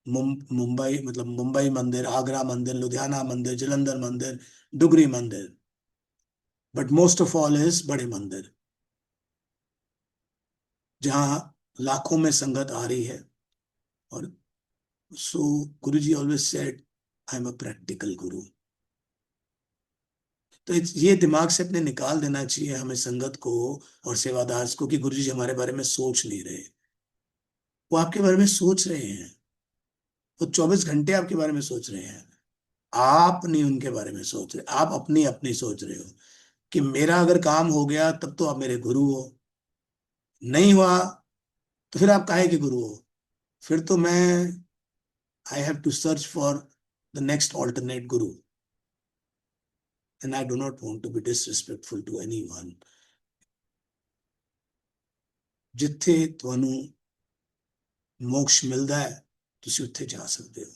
मुंबई, मतलब मुंबई मंदिर, आगरा मंदिर, लुधियाना मंदिर, जलंधर मंदिर, डुगरी मंदिर, but most of all is बड़े मंदिर जहां लाखों में संगत आ रही है. और so guru ji always said I am a practical guru. तो ये दिमाग से अपने निकाल देना चाहिए हमें संगत को और सेवादार को कि गुरु जी हमारे बारे में सोच नहीं रहे. वो आपके बारे में सोच रहे हैं, वो 24 घंटे आपके बारे में सोच रहे हैं. आप नहीं उनके बारे में सोच रहे, आप अपनी अपनी सोच रहे हो कि मेरा अगर काम हो गया तब तो आप मेरे गुरु हो, नहीं हुआ तो फिर आप काहे के गुरु हो. फिर तो मैं I have to search for the next alternate guru. And I do not want to be disrespectful to anyone. जिथे ਤੁਹਾਨੂੰ मोक्ष मिलता है ਤੁਸੀਂ ਉੱਥੇ ਜਾ ਸਕਦੇ ਹੋ.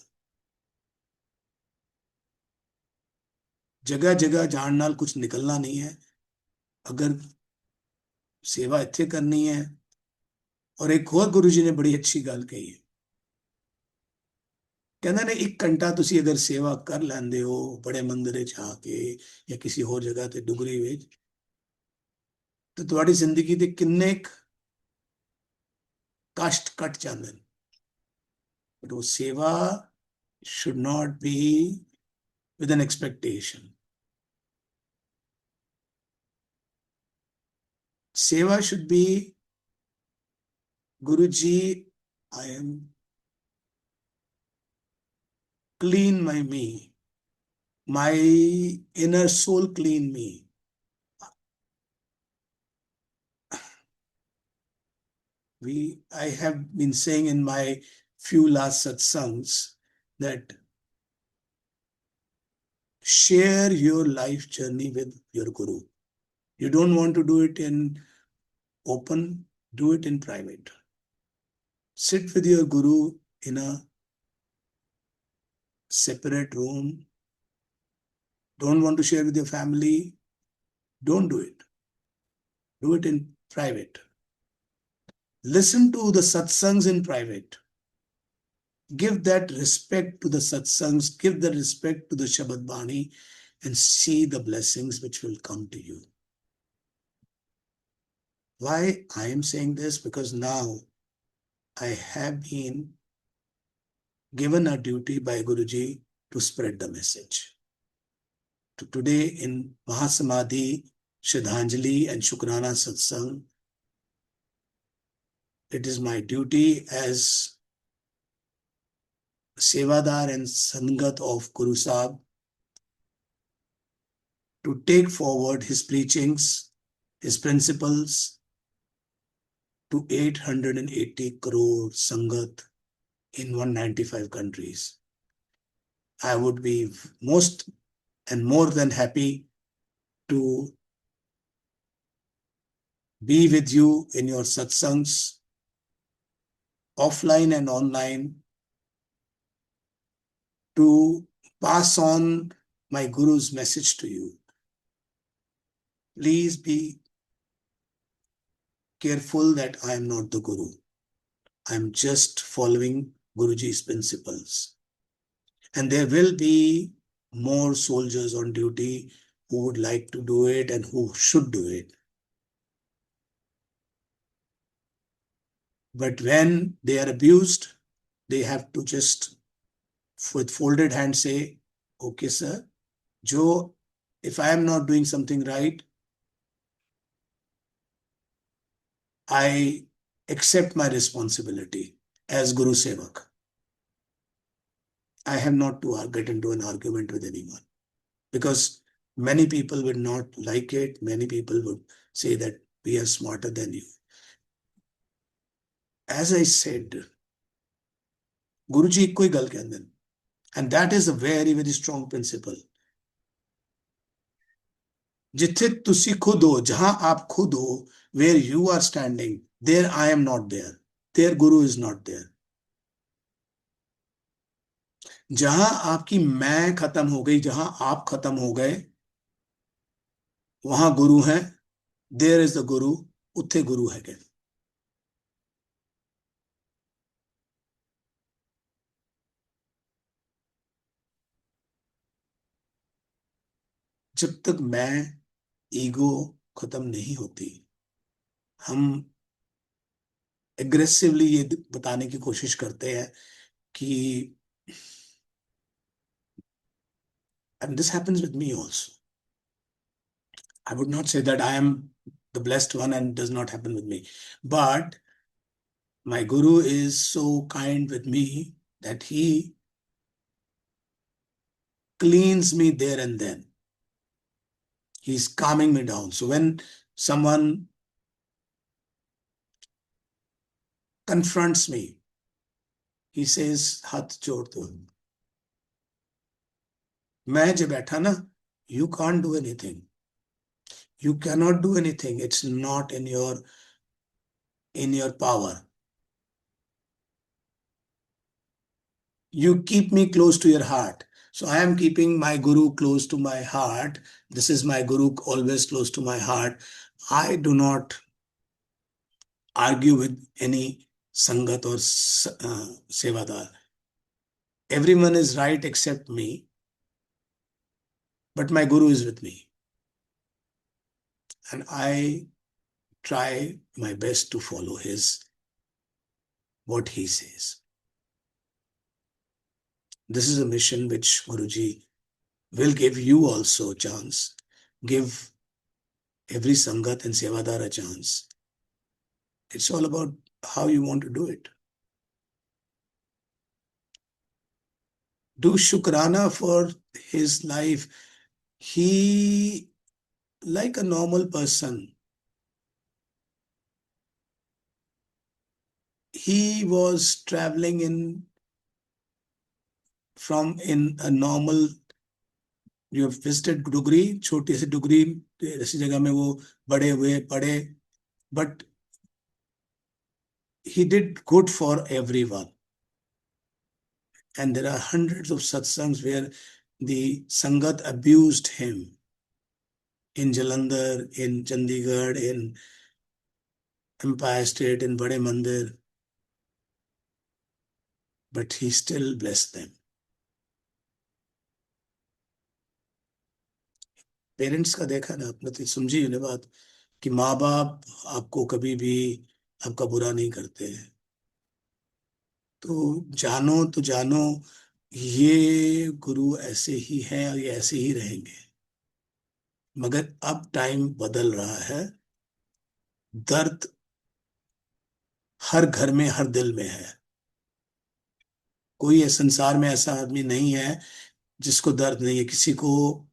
जगह जगह जान नाल कुछ निकलना नहीं है. अगर सेवा ਇੱਥੇ करनी है. और एक ਹੋਰ गुरु जी ने बड़ी अच्छी गल कही है. कहते ने 1 घंटा ਤੁਸੀਂ अगर सेवा कर ਲੈਂਦੇ ਹੋ बड़े मंदिर च आके या किसी होर जगह ते डुगरी विच, तो ਤੁਹਾਡੀ ਜ਼ਿੰਦਗੀ ਦੇ ਕਿੰਨੇ कष्ट कट जाते हैं. बट वो सेवा should not be with an expectation. सेवा should be, Guru ji, I am clean my inner soul clean me. I have been saying in my few last satsangs that share your life journey with your guru. You don't want to do it in open, do it in private. Sit with your guru in a separate room. Don't want to share with your family, don't do it. Do it in private. Listen to the satsangs in private. Give that respect to the satsangs, give the respect to the Shabad Bani, and see the blessings which will come to you. Why I am saying this? Because now I have been given a duty by Guruji to spread the message. Today in Mahasamadhi, Shraddhanjali and Shukrana Satsang, it is my duty as Sevadar and Sangat of Guru Sahib to take forward his preachings, his principles to 880 crore Sangat in 195 countries. I would be most and more than happy to be with you in your satsangs, offline and online, to pass on my Guru's message to you. Please be careful that I am not the Guru. I am just following Guruji's principles. And there will be more soldiers on duty who would like to do it and who should do it. But when they are abused, they have to just with folded hands say, okay, sir, Joe, if I am not doing something right, I accept my responsibility as Guru Sevak. I have not to get into an argument with anyone, because many people would not like it. Many people would say that we are smarter than you. As I said, Guruji ਇੱਕੋ ਹੀ ਗੱਲ ਕਹਿੰਦੇ ਨੇ, and that is a very very strong principle. जिथे तुसी खुद हो, जहां आप खुद हो, where you are standing, there I am not there, there Guru is not there. जहां आपकी मैं खत्म हो गई, जहां आप खत्म हो गए, वहां गुरु है. देयर इज द गुरु, उत्थे गुरु है के. जब तक मैं, ईगो खत्म नहीं होती, हम एग्रेसिवली ये बताने की कोशिश करते हैं कि, and this happens with me also. I would not say that I am the blessed one and it does not happen with me, but my guru is so kind with me that he cleans me there and then. He's calming me down. So when someone confronts me, he says, हाथ जोड़ दो. मैं जब बैठा ना, you can't do anything. You cannot do anything. It's not in your power. You keep me close to your heart. So I am keeping my guru close to my heart. This is my guru, always close to my heart. I do not argue with any sangat or sevadar. Everyone is right except me, but my guru is with me. And I try my best to follow what he says. This is a mission which Guruji will give you also a chance. Give every Sangat and Sevadar a chance. It's all about how you want to do it. Do Shukrana for his life. He, like a normal person, he was traveling in a normal, you have visited Dugri, छोटी सी Dugri, ऐसी जगह में वो बड़े हुए पढ़े, but he did good for everyone. And there are hundreds of satsangs where the Sangat abused him. In Jalandhar, in Chandigarh, in Empire State, in Bade Mandir. But he still blessed them. Parents का देखा ना आपने, तो समझी ना बात कि माँ बाप आपको कभी भी आपका बुरा नहीं करते हैं. तो जानो ये गुरु ऐसे ही हैं और ये ऐसे ही रहेंगे. मगर अब टाइम बदल रहा है. दर्द हर घर में, हर दिल में है. कोई संसार में ऐसा आदमी नहीं है जिसको दर्द नहीं है. किसी को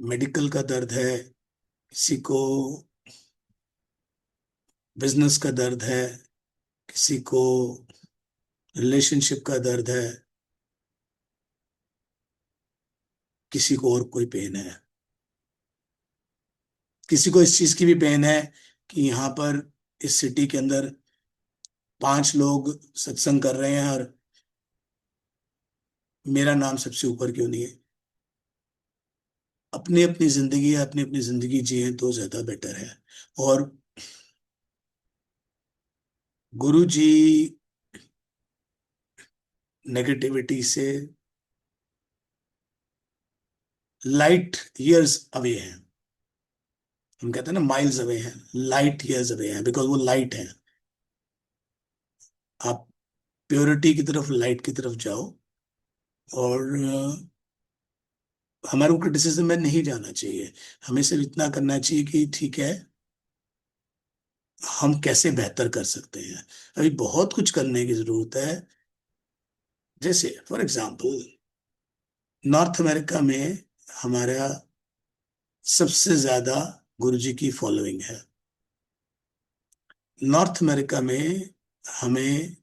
मेडिकल का दर्द है, किसी को बिजनेस का दर्द है, किसी को रिलेशनशिप का दर्द है, किसी को और कोई पेन है. किसी को इस चीज की भी पेन है कि यहाँ पर इस सिटी के अंदर 5 लोग सत्संग कर रहे हैं और मेरा नाम सबसे ऊपर क्यों नहीं है. अपनी अपनी जिंदगी है, अपनी अपनी जिंदगी जिए तो ज्यादा बेटर है. और गुरु जी नेगेटिविटी से लाइट ईयर्स अवे हैं. हम कहते हैं ना माइल्स अवे हैं, लाइट ईयर्स अवे हैं, बिकॉज वो लाइट है. आप प्योरिटी की तरफ, लाइट की तरफ जाओ. और हमारे को क्रिटिसिज्म में नहीं जाना चाहिए. हमें सिर्फ इतना करना चाहिए कि ठीक है, हम कैसे बेहतर कर सकते हैं। अभी बहुत कुछ करने की जरूरत है। जैसे फॉर एग्जांपल नॉर्थ अमेरिका में हमारा सबसे ज्यादा गुरुजी की फॉलोइंग है। नॉर्थ अमेरिका में हमें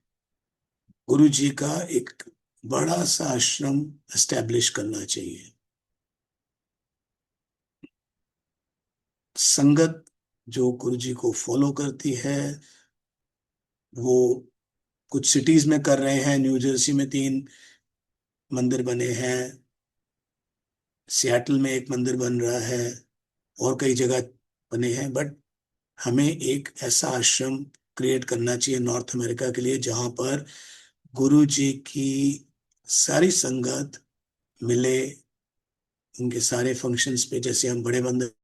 गुरुजी का एक बड़ा सा आश्रम एस्टेब्लिश करना चाहिए। संगत जो गुरुजी को फॉलो करती है वो कुछ सिटीज में कर रहे हैं। न्यू जर्सी में 3 मंदिर बने हैं, सियाटल में एक मंदिर बन रहा है, और कई जगह बने हैं। बट हमें एक ऐसा आश्रम क्रिएट करना चाहिए नॉर्थ अमेरिका के लिए जहां पर गुरु जी की सारी संगत मिले, उनके सारे फंक्शंस पे, जैसे हम बड़े बंदर।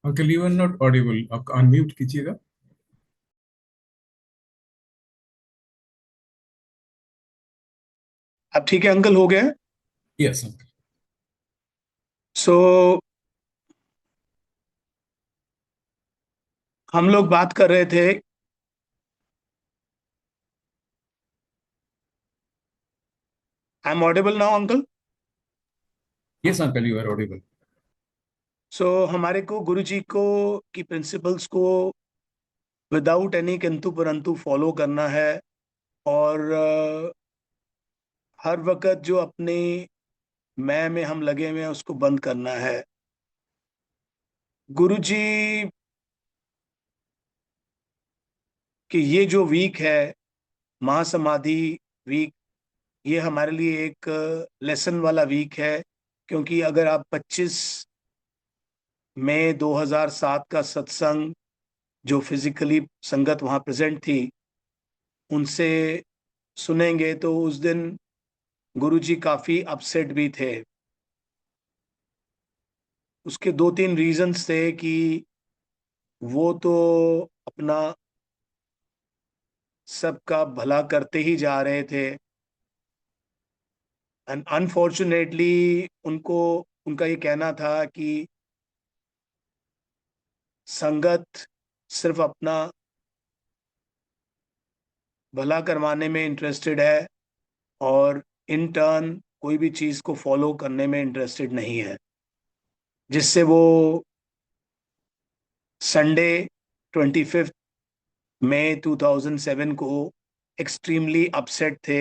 Uncle you are not audible, आप अनम्यूट कीजिएगा। अब ठीक है अंकल, हो गया। Yes uncle. सो हम लोग बात कर रहे थे। I am audible now uncle? Yes uncle, you are audible. हमारे को गुरुजी को की प्रिंसिपल्स को विदाउट एनी किंतु परंतु फॉलो करना है। और हर वक्त जो अपने मैं में हम लगे हुए हैं उसको बंद करना है। गुरुजी की ये जो वीक है, महासमाधि वीक, ये हमारे लिए एक लेसन वाला वीक है। क्योंकि अगर आप 25 मई 2007 का सत्संग, जो फिजिकली संगत वहां प्रेजेंट थी, उनसे सुनेंगे तो उस दिन गुरुजी काफी अपसेट भी थे। उसके 2-3 रीजंस थे कि वो तो अपना सबका भला करते ही जा रहे थे, एंड अनफॉर्चुनेटली उनको उनका ये कहना था कि संगत सिर्फ अपना भला करवाने में इंटरेस्टेड है, और इन टर्न कोई भी चीज को फॉलो करने में इंटरेस्टेड नहीं है। जिससे वो संडे 25 मई 2007 को एक्सट्रीमली अपसेट थे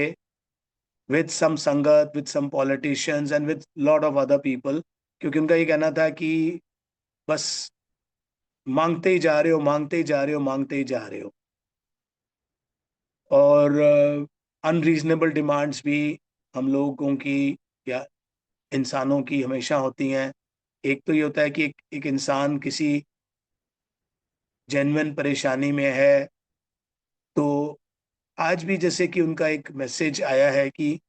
with some sangat, with some politicians and with lot of other people. क्योंकि उनका ये कहना था कि बस मांगते ही जा रहे हो, मांगते ही जा रहे हो, मांगते ही जा रहे हो। और अनरीजनेबल डिमांड्स भी हम लोगों की या इंसानों की हमेशा होती हैं। एक तो ये होता है कि एक इंसान किसी जेन्युइन परेशानी में है, तो आज भी जैसे कि उनका एक मैसेज आया है कि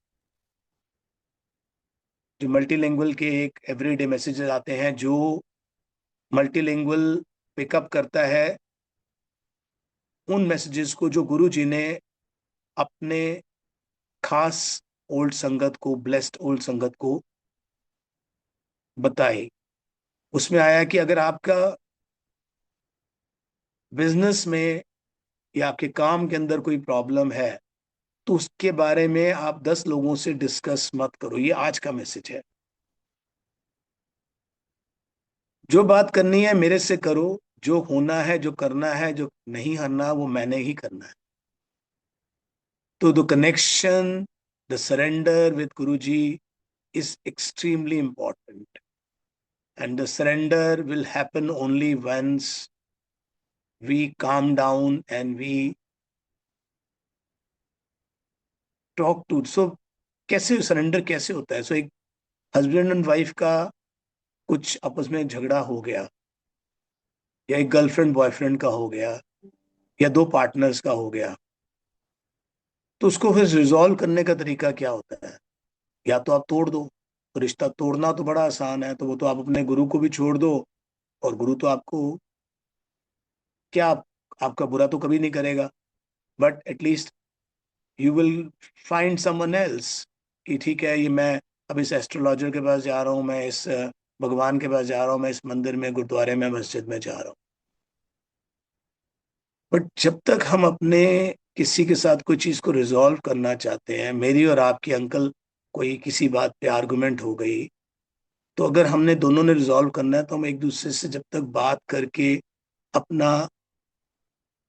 जो मल्टीलिंगुअल के एक एवरीडे मैसेजेस आते हैं, जो मल्टीलिंगुअल पिकअप करता है उन मैसेजेस को जो गुरु जी ने अपने खास ओल्ड संगत को, ब्लेस्ड ओल्ड संगत को बताए। उसमें आया कि अगर आपका बिजनेस में या आपके काम के अंदर कोई प्रॉब्लम है, तो उसके बारे में आप 10 लोगों से डिस्कस मत करो। ये आज का मैसेज है। जो बात करनी है मेरे से करो, जो होना है, जो करना है, जो नहीं करना वो मैंने ही करना है। तो the connection, the surrender with Guru ji is extremely important, and the surrender will happen only once we calm down and we talk to. So कैसे सरेंडर कैसे होता है? एक हस्बैंड एंड वाइफ का कुछ आपस में झगड़ा हो गया, या एक गर्लफ्रेंड बॉयफ्रेंड का हो गया, या दो पार्टनर्स का हो गया, तो उसको फिर रिजॉल्व करने का तरीका क्या होता है? या तो आप तोड़ दो। तो रिश्ता तोड़ना तो बड़ा आसान है, तो वो तो आप अपने गुरु को भी छोड़ दो, और गुरु तो आपको क्या आपका बुरा तो कभी नहीं करेगा, but at least you will find someone else, कि ठीक है, ये मैं अब इस एस्ट्रोलॉजर के पास जा रहा हूँ, मैं इस भगवान के पास जा रहा हूँ, मैं इस मंदिर में, गुरुद्वारे में, मस्जिद में जा रहा हूँ। बट जब तक हम अपने किसी के साथ कोई चीज को रिजॉल्व करना चाहते हैं, मेरी और आपकी अंकल कोई किसी बात पे आर्गुमेंट हो गई, तो अगर हमने दोनों ने रिजॉल्व करना है, तो हम एक दूसरे से जब तक बात करके अपना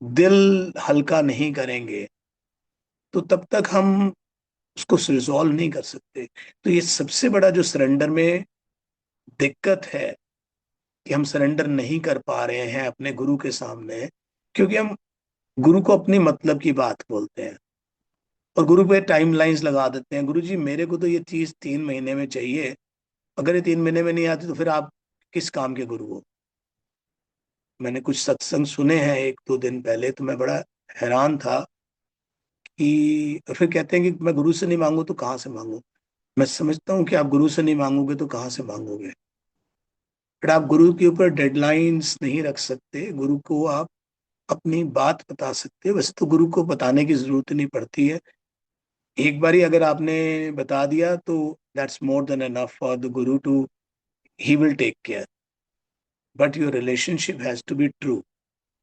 दिल हल्का नहीं करेंगे, तो तब तक हम उसको रिजॉल्व नहीं कर सकते। तो ये सबसे बड़ा जो सरेंडर में दिक्कत है, कि हम सरेंडर नहीं कर पा रहे हैं अपने गुरु के सामने, क्योंकि हम गुरु को अपनी मतलब की बात बोलते हैं, और गुरु पे टाइम लाइंस लगा देते हैं। गुरु जी, मेरे को तो ये चीज 3 महीने में चाहिए, अगर ये 3 महीने में नहीं आती तो फिर आप किस काम के गुरु हो? मैंने कुछ सत्संग सुने हैं 1-2 दिन पहले, तो मैं बड़ा हैरान था कि फिर कहते हैं कि मैं गुरु से नहीं मांगू तो कहाँ से मांगू? मैं समझता हूँ कि आप गुरु से नहीं मांगोगे तो कहाँ से मांगोगे, बट आप गुरु के ऊपर डेडलाइंस नहीं रख सकते। गुरु को आप अपनी बात बता सकते हो। वैसे तो गुरु को बताने की जरूरत नहीं पड़ती है, एक बारी अगर आपने बता दिया तो that's more than enough for the guru too, he will take care. But your relationship has to be true,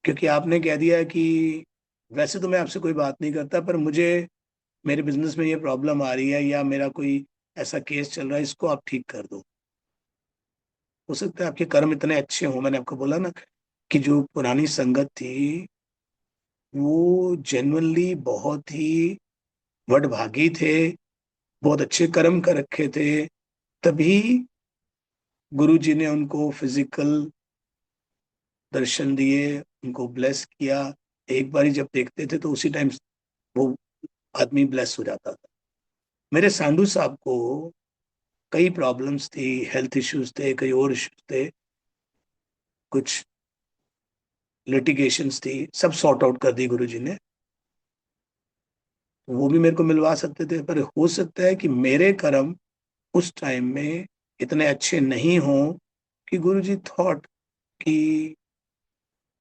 क्योंकि आपने कह दिया है कि वैसे तो मैं आपसे कोई बात नहीं करता, पर मुझे मेरे बिजनेस में ये प्रॉब्लम आ रही है, या मेरा कोई ऐसा केस चल रहा है, इसको आप ठीक कर दो। हो सकता है आपके कर्म इतने अच्छे हों, मैंने आपको बोला ना कि जो पुरानी संगत थी, वो जेन्युइनली बहुत ही वडभागी थे, बहुत अच्छे कर्म कर रखे थे, तभी गुरु जी ने उनको फिजिकल दर्शन दिए, उनको ब्लेस किया। एक बारी जब देखते थे तो उसी टाइम वो आदमी ब्लेस हो जाता था। मेरे सांडू साहब को कई प्रॉब्लम्स थी, हेल्थ इश्यूज थे, कई और इश्यूज थे, कुछ लिटिगेशंस थी, सब सॉर्ट आउट कर दी गुरु जी ने। वो भी मेरे को मिलवा सकते थे, पर हो सकता है कि मेरे कर्म उस टाइम में इतने अच्छे नहीं हों कि गुरु जी थॉट कि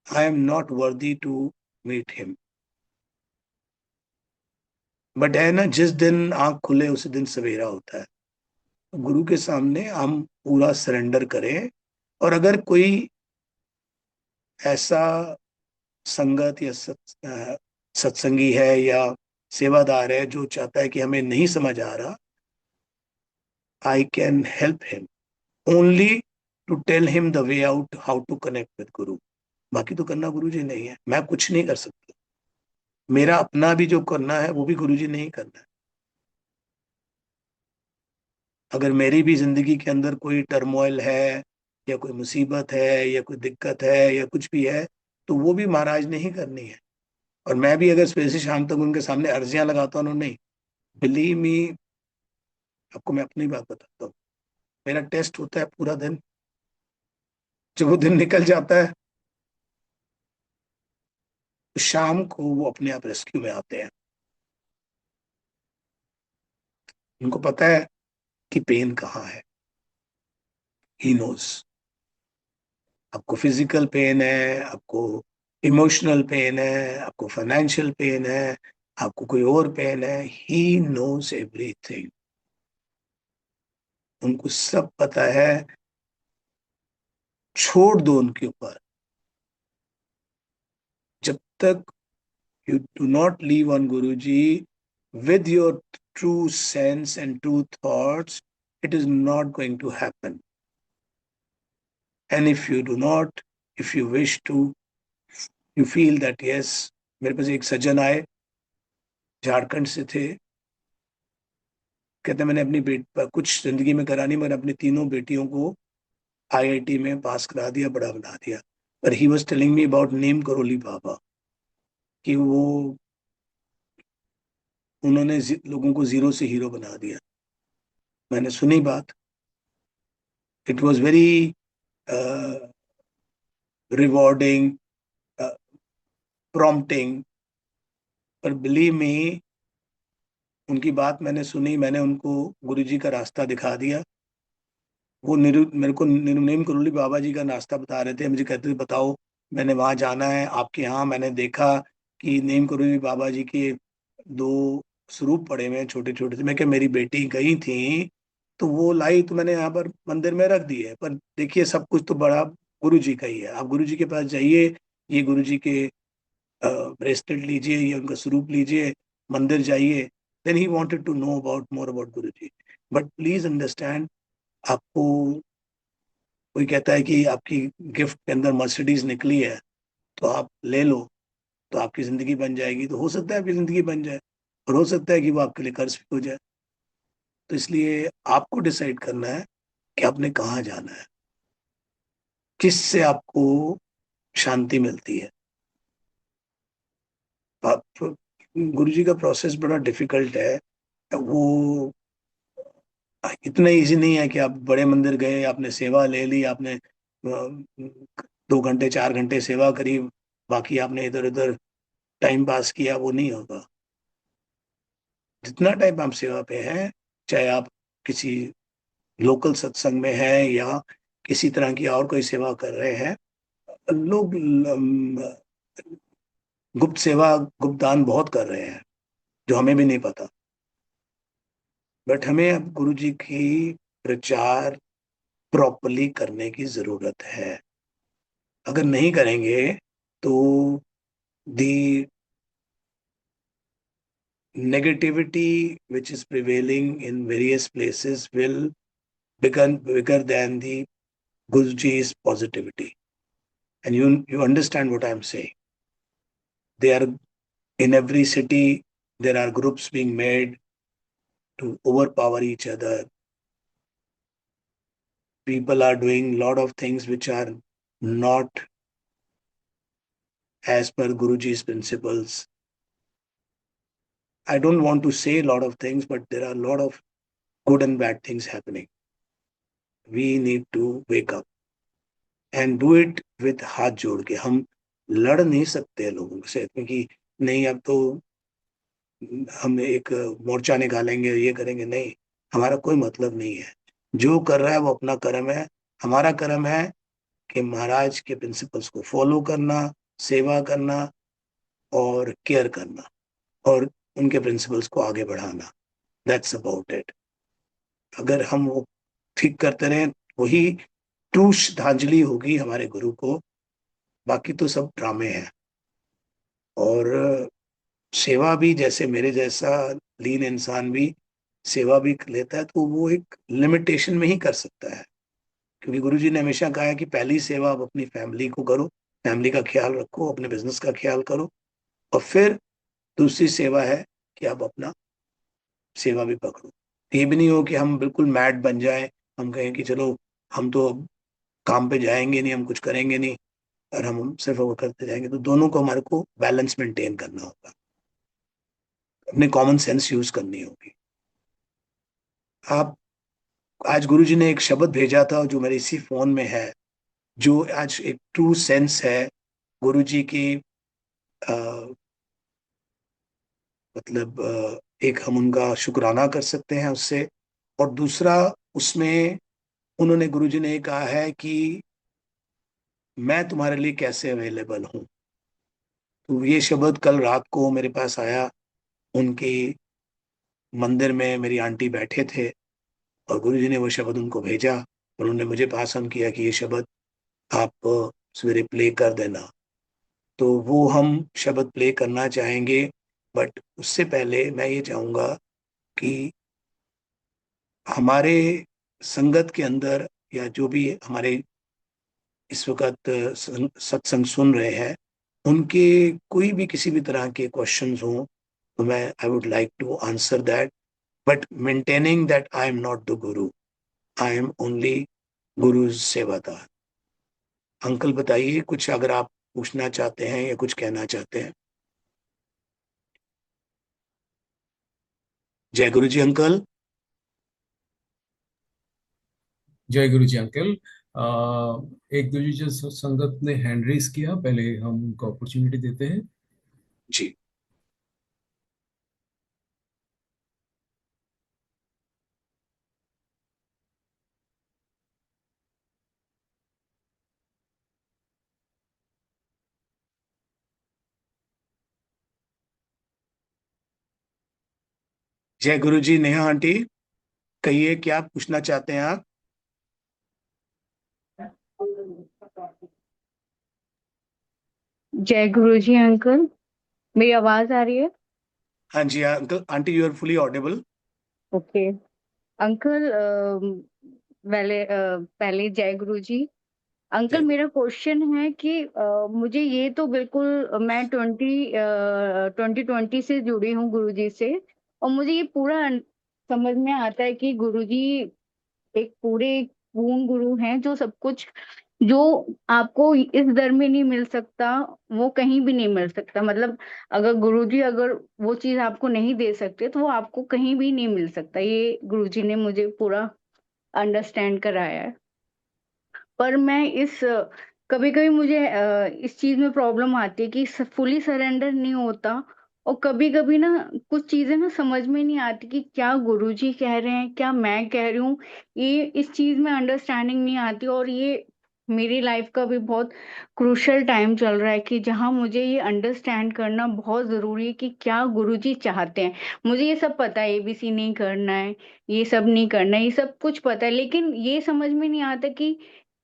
I am not worthy to meet him. But है ना, जिस दिन आंख खुले उसी दिन सवेरा होता है। गुरु के सामने हम पूरा सरेंडर करें, और अगर कोई ऐसा संगत या सत्संगी है या सेवादार है जो चाहता है कि हमें नहीं समझ आ रहा, I can help him only to tell him the way out, how to connect with Guru. बाकी तो करना गुरु जी नहीं है, मैं कुछ नहीं कर सकता। मेरा अपना भी जो करना है वो भी गुरु जी नहीं करना है। अगर मेरी भी जिंदगी के अंदर कोई टर्मोइल है, या कोई मुसीबत है, या कोई दिक्कत है, या कुछ भी है, तो वो भी महाराज ने ही करनी है। और मैं भी अगर सुबह से शाम तक उनके सामने अर्जियां लगाता हूँ, नहीं, बिलीव मी, आपको मैं अपनी बात बताता हूँ, मेरा टेस्ट होता है पूरा दिन, जब वो दिन निकल जाता है तो शाम को वो अपने आप रेस्क्यू में आते हैं। उनको पता है कि पेन कहाँ है, ही नोज। आपको फिजिकल पेन है, आपको इमोशनल पेन है, आपको फाइनेंशियल पेन है, आपको कोई और पेन है, ही नोज एवरीथिंग। उनको सब पता है। छोड़ दो उनके ऊपर। जब तक you do not leave on Guruji with your true sense and true thoughts, it is not going to happen. And if you do not, if you wish to, you feel that yes, मेरे पास एक सज्जन आए, झारखंड से थे, कहते मैंने अपनी कुछ जिंदगी में करा नहीं, मैंने अपनी तीनों बेटियों को आईआईटी में पास करा दिया, बड़ा बना दिया। पर he was telling me about Neem Karoli Baba, कि वो उन्होंने लोगों को जीरो से हीरो बना दिया। मैंने सुनी बात, It was very rewarding, prompting. पर बिलीव मी, उनकी बात मैंने सुनी, मैंने उनको गुरुजी का रास्ता दिखा दिया। वो मेरे को नीम करोली बाबा जी का रास्ता बता रहे थे, मुझे कहते थे बताओ, मैंने वहां जाना है आपके यहाँ। मैंने देखा कि नीम करोली बाबा जी के दो स्वरूप पड़े हुए हैं छोटे छोटे से। मैं क्या, मेरी बेटी गई थी तो वो लाई तो मैंने यहाँ पर मंदिर में रख दी है, पर देखिए सब कुछ तो बड़ा गुरु जी का ही है। आप गुरु जी के पास जाइए, ये गुरु जी के ब्रेसलेट लीजिए, ये उनका स्वरूप लीजिए, मंदिर जाइए। Then he wanted to know about more about Guru ji. But please understand, आपको कोई कहता है कि आपकी गिफ्ट के अंदर मर्सिडीज निकली है तो आप ले लो, तो आपकी जिंदगी बन जाएगी। तो हो सकता है आपकी जिंदगी बन जाए, और हो सकता है कि वो आपके लिए कर्ज भी हो जाए। तो इसलिए आपको डिसाइड करना है कि आपने कहाँ जाना है, किससे आपको शांति मिलती है। आप, गुरु जी का प्रोसेस बड़ा डिफिकल्ट है। वो इतना इजी नहीं है कि आप बड़े मंदिर गए, आपने सेवा ले ली, आपने 2 घंटे 4 घंटे सेवा करी, बाकी आपने इधर उधर टाइम पास किया, वो नहीं होगा। जितना टाइम आप सेवा पे हैं, चाहे आप किसी लोकल सत्संग में हैं या किसी तरह की और कोई सेवा कर रहे हैं, लोग गुप्त सेवा, गुप्त दान बहुत कर रहे हैं जो हमें भी नहीं पता। बट हमें अब गुरु जी की प्रचार प्रॉपरली करने की जरूरत है। अगर नहीं करेंगे तो दी negativity which is prevailing in various places will become bigger than the Guruji's positivity. And you understand what I'm saying. They are in every city, there are groups being made to overpower each other. People are doing a lot of things which are not as per Guruji's principles. I don't want to say a lot of things, but there are a lot of good and bad things happening. We need to wake up and do it with हाथ जोड़ के। हम लड़ नहीं सकते लोगों से क्योंकि नहीं अब तो हम एक मोर्चा निकालेंगे, ये करेंगे, नहीं। हमारा कोई मतलब नहीं है। जो कर रहा है वो अपना कर्म है। हमारा कर्म है कि महाराज के प्रिंसिपल्स को फॉलो करना, सेवा करना और केयर करना, और उनके प्रिंसिपल्स को आगे बढ़ाना। That's about it. अगर हम वो ठीक करते रहें, वही ट्रू श्रद्धांजलि होगी हमारे गुरु को। बाकी तो सब ड्रामे हैं। और सेवा भी, जैसे मेरे जैसा लीन इंसान भी सेवा भी लेता है, तो वो एक लिमिटेशन में ही कर सकता है। क्योंकि गुरुजी ने हमेशा कहा है कि पहली सेवा आप अपनी फैमिली को करो, फैमिली का ख्याल रखो, अपने बिजनेस का ख्याल करो, और फिर दूसरी सेवा है कि आप अपना सेवा भी पकड़ो। ये भी नहीं हो कि हम बिल्कुल मैड बन जाएं, हम कहें कि चलो हम तो अब काम पे जाएंगे नहीं, हम कुछ करेंगे नहीं, और हम सिर्फ वो करते जाएंगे। तो दोनों को हमारे को बैलेंस मेंटेन करना होगा, अपने कॉमन सेंस यूज करनी होगी। आप, आज गुरुजी ने एक शब्द भेजा था जो मेरे इसी फोन में है, जो आज एक ट्रू सेंस है गुरुजी की। अ, मतलब एक हम उनका शुक्राना कर सकते हैं उससे। और दूसरा, उसमें उन्होंने, गुरुजी ने कहा है कि मैं तुम्हारे लिए कैसे अवेलेबल हूँ। तो ये शब्द कल रात को मेरे पास आया। उनके मंदिर में मेरी आंटी बैठे थे और गुरुजी ने वो शब्द उनको भेजा। उन्होंने मुझे पास ऑन किया कि ये शब्द आप सवेरे प्ले कर देना। तो वो हम शब्द प्ले करना चाहेंगे। बट उससे पहले मैं ये चाहूँगा कि हमारे संगत के अंदर, या जो भी हमारे इस वक्त सत्संग सुन रहे हैं, उनके कोई भी किसी भी तरह के क्वेश्चंस हों, तो मैं I would like to answer that, but maintaining that I am not the Guru, I am only गुरु सेवादार। अंकल बताइए कुछ, अगर आप पूछना चाहते हैं या कुछ कहना चाहते हैं। जय गुरु जी अंकल। जय गुरु जी अंकल। एक गुरु जी संगत ने हैंड रेस किया, पहले हम उनको अपॉर्चुनिटी देते हैं। जी। जय गुरु जी। नेहा आंटी, कहिए क्या पूछना चाहते हैं आप? जय गुरु जी अंकल। मेरी आवाज आ रही है? हाँ जी uncle aunty, you are fully audible. Okay uncle. पहले जय गुरु जी अंकल। जय। मेरा क्वेश्चन है कि मुझे ये तो बिल्कुल मैं 2020 से जुड़ी हूँ गुरु जी से। और मुझे ये पूरा समझ में आता है कि गुरु जी एक पूरे पूर्ण गुरु हैं, जो सब कुछ जो आपको इस दर में नहीं मिल सकता वो कहीं भी नहीं मिल सकता। मतलब अगर गुरुजी अगर वो चीज आपको नहीं दे सकते तो वो आपको कहीं भी नहीं मिल सकता। ये गुरुजी ने मुझे पूरा अंडरस्टैंड कराया है। पर मैं इस कभी कभी मुझे इस चीज में प्रॉब्लम आती है कि फुली सरेंडर नहीं होता। और कभी कभी ना कुछ चीजें ना समझ में नहीं आती कि क्या गुरुजी कह रहे हैं क्या मैं कह रही हूँ। ये इस चीज में अंडरस्टैंडिंग नहीं आती। और ये मेरी लाइफ का भी बहुत क्रूशियल टाइम चल रहा है कि जहाँ मुझे ये अंडरस्टैंड करना बहुत जरूरी है कि क्या गुरुजी चाहते हैं। मुझे ये सब पता है, एबीसी नहीं करना है, ये सब नहीं करना है, ये सब कुछ पता है, लेकिन ये समझ में नहीं आता कि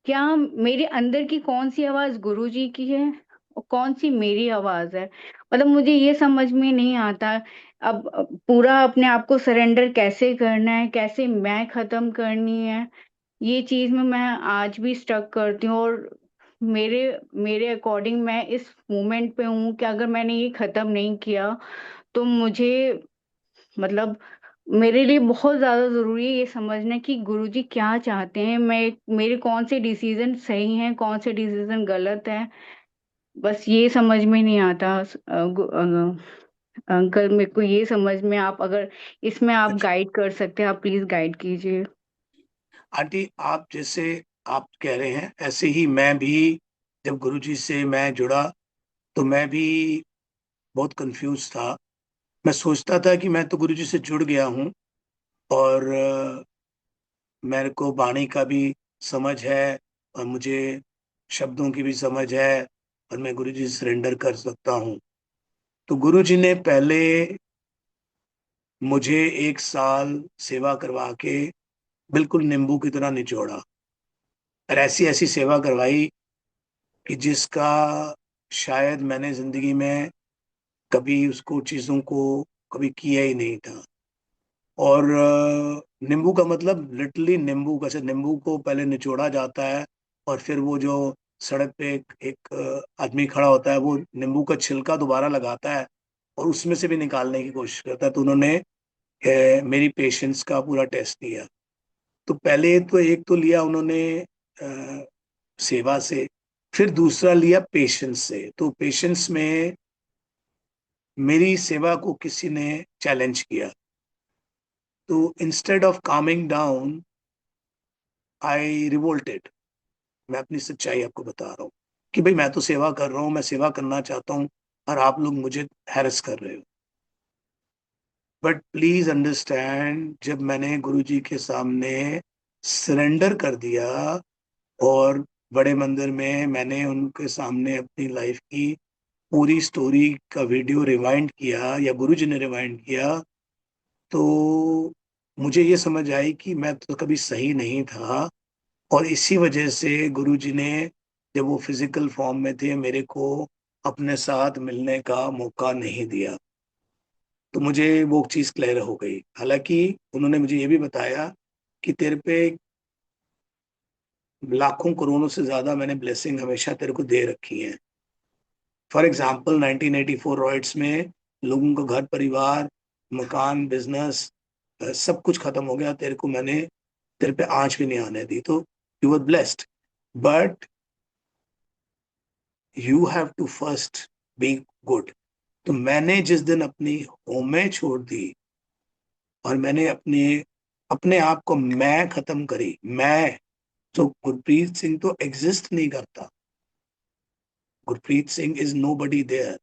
क्या मेरे अंदर की कौन सी आवाज गुरुजी की है और कौन सी मेरी आवाज है। मतलब मुझे ये समझ में नहीं आता। अब पूरा अपने आप को सरेंडर कैसे करना है, कैसे मैं खत्म करनी है, ये चीज में मैं आज भी स्टक करती हूँ। और मेरे मेरे अकॉर्डिंग मैं इस मोमेंट पे हूँ कि अगर मैंने ये खत्म नहीं किया तो मुझे मतलब मेरे लिए बहुत ज्यादा जरूरी है ये समझना कि गुरुजी क्या चाहते हैं, मैं मेरे कौन से डिसीजन सही हैं कौन से डिसीजन गलत हैं। बस ये समझ में नहीं आता। अंकल मेरे को ये समझ में, आप अगर इसमें आप अच्छा गाइड कर सकते हैं आप प्लीज गाइड कीजिए। आंटी, आप जैसे आप कह रहे हैं ऐसे ही मैं भी, जब गुरु जी से मैं जुड़ा तो मैं भी बहुत कंफ्यूज था। मैं सोचता था कि मैं तो गुरु जी से जुड़ गया हूँ और मेरे को वाणी का भी समझ है और मुझे शब्दों की भी समझ है और मैं गुरु जी से सरेंडर कर सकता हूँ। तो गुरु जी ने पहले मुझे 1 साल सेवा करवा के बिल्कुल नींबू की तरह निचोड़ा और ऐसी ऐसी सेवा करवाई कि जिसका शायद मैंने जिंदगी में कभी उसको चीजों को कभी किया ही नहीं था। और नींबू का मतलब लिटरली नींबू, कैसे नींबू को पहले निचोड़ा जाता है और फिर वो जो सड़क पे एक आदमी खड़ा होता है वो नींबू का छिलका दोबारा लगाता है और उसमें से भी निकालने की कोशिश करता है। तो उन्होंने मेरी पेशेंस का पूरा टेस्ट लिया। तो पहले तो एक तो लिया उन्होंने सेवा से, फिर दूसरा लिया पेशेंस से। तो पेशेंस में मेरी सेवा को किसी ने चैलेंज किया, तो instead of Kameng down I revolted. मैं अपनी सच्चाई आपको बता रहा हूँ कि भाई मैं तो सेवा कर रहा हूँ, मैं सेवा करना चाहता हूँ और आप लोग मुझे हैरेस कर रहे हो। बट प्लीज अंडरस्टैंड, जब मैंने गुरु जी के सामने सरेंडर कर दिया और बड़े मंदिर में मैंने उनके सामने अपनी लाइफ की पूरी स्टोरी का वीडियो रिवाइंड किया या गुरु जी ने रिवाइंड किया, तो मुझे ये समझ आई कि मैं तो कभी सही नहीं था। और इसी वजह से गुरुजी ने, जब वो फिजिकल फॉर्म में थे, मेरे को अपने साथ मिलने का मौका नहीं दिया। तो मुझे वो चीज़ क्लियर हो गई। हालांकि उन्होंने मुझे ये भी बताया कि तेरे पे लाखों करोड़ों से ज्यादा मैंने ब्लेसिंग हमेशा तेरे को दे रखी है। फॉर एग्जाम्पल 1984 रॉयट्स में लोगों का घर परिवार मकान बिजनेस सब कुछ खत्म हो गया, तेरे को मैंने तेरे पे आंच भी नहीं आने दी। तो you were blessed, but you have to first be good. तो मैंने जिस दिन अपनी होमें छोड़ दी और मैंने अपने अपने आप को मैं खत्म करी, मैं तो गुरप्रीत सिंह तो एग्जिस्ट नहीं करता. Gurpreet Singh is nobody there.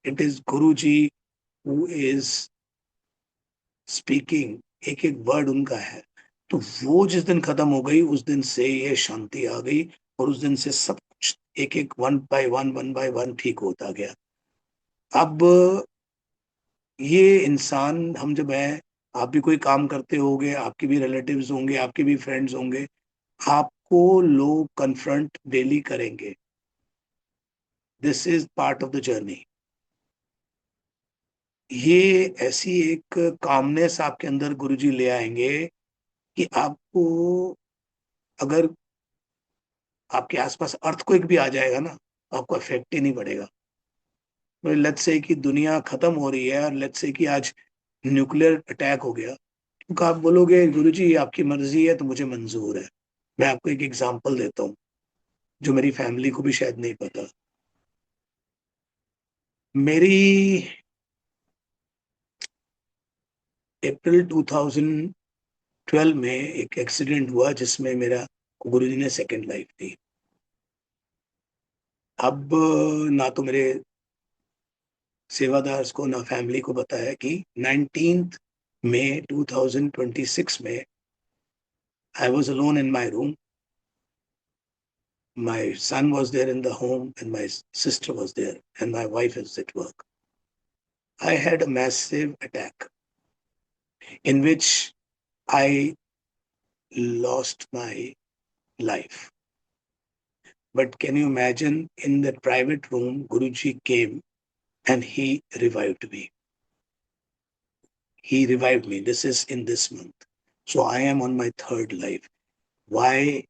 It is Guruji who is speaking. एक एक वर्ड उनका है. तो वो जिस दिन खत्म हो गई उस दिन से ये शांति आ गई, और उस दिन से सब कुछ एक एक वन बाय वन ठीक होता गया. अब ये इंसान हम जब है, आप भी कोई काम करते होंगे, आपके भी रिलेटिव्स होंगे, आपके भी फ्रेंड्स होंगे, आपको लोग कन्फ्रंट डेली करेंगे. This is part of the journey. ये ऐसी एक कामनेस आपके अंदर गुरुजी ले आएंगे कि आपको, अगर आपके आसपास अर्थक्वेक भी आ जाएगा ना, आपको इफेक्ट ही नहीं पड़ेगा. लेट्स से कि दुनिया खत्म हो रही है, और लेट्स से कि आज न्यूक्लियर अटैक हो गया, तो आप बोलोगे गुरुजी आपकी मर्जी है तो मुझे मंजूर है. मैं आपको एक एग्जांपल देता हूँ जो मेरी फैमिली को भी शायद नहीं पता. मेरी अप्रैल 2012 में एक एक्सीडेंट हुआ जिसमें मेरा गुरुजी ने सेकंड लाइफ दी. अब ना तो मेरे सेवादार्स को ना फैमिली को पता है कि 19 मई 2026 में I was alone in my room. My son was there in the home, and my sister was there, and my wife is at work. I had a massive attack in which I lost my life. But can you imagine, in that private room, Guruji came and he revived me. He revived me. This is in this month. So I am on my third life. Why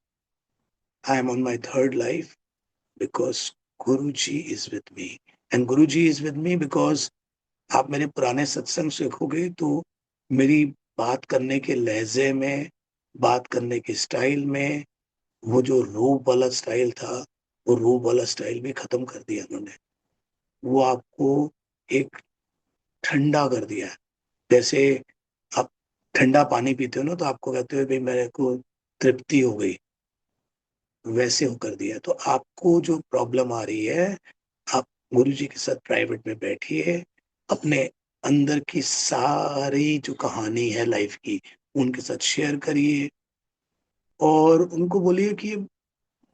I am on my third life? Because Guruji is with me. And Guruji is with me because आप मेरे पुराने सत्संग सीखोगे तो मेरी बात करने के लहजे में, बात करने के स्टाइल में, वो जो रूप वाला स्टाइल था, वो रूप वाला स्टाइल भी खत्म कर दिया उन्होंने. वो आपको एक ठंडा कर दिया. जैसे आप ठंडा पानी पीते हो ना, तो आपको कहते हो भाई मेरे को तृप्ति हो गई, वैसे हो कर दिया. तो आपको जो प्रॉब्लम आ रही है, आप गुरुजी के साथ प्राइवेट में बैठिए, अपने अंदर की सारी जो कहानी है लाइफ की उनके साथ शेयर करिए, और उनको बोलिए कि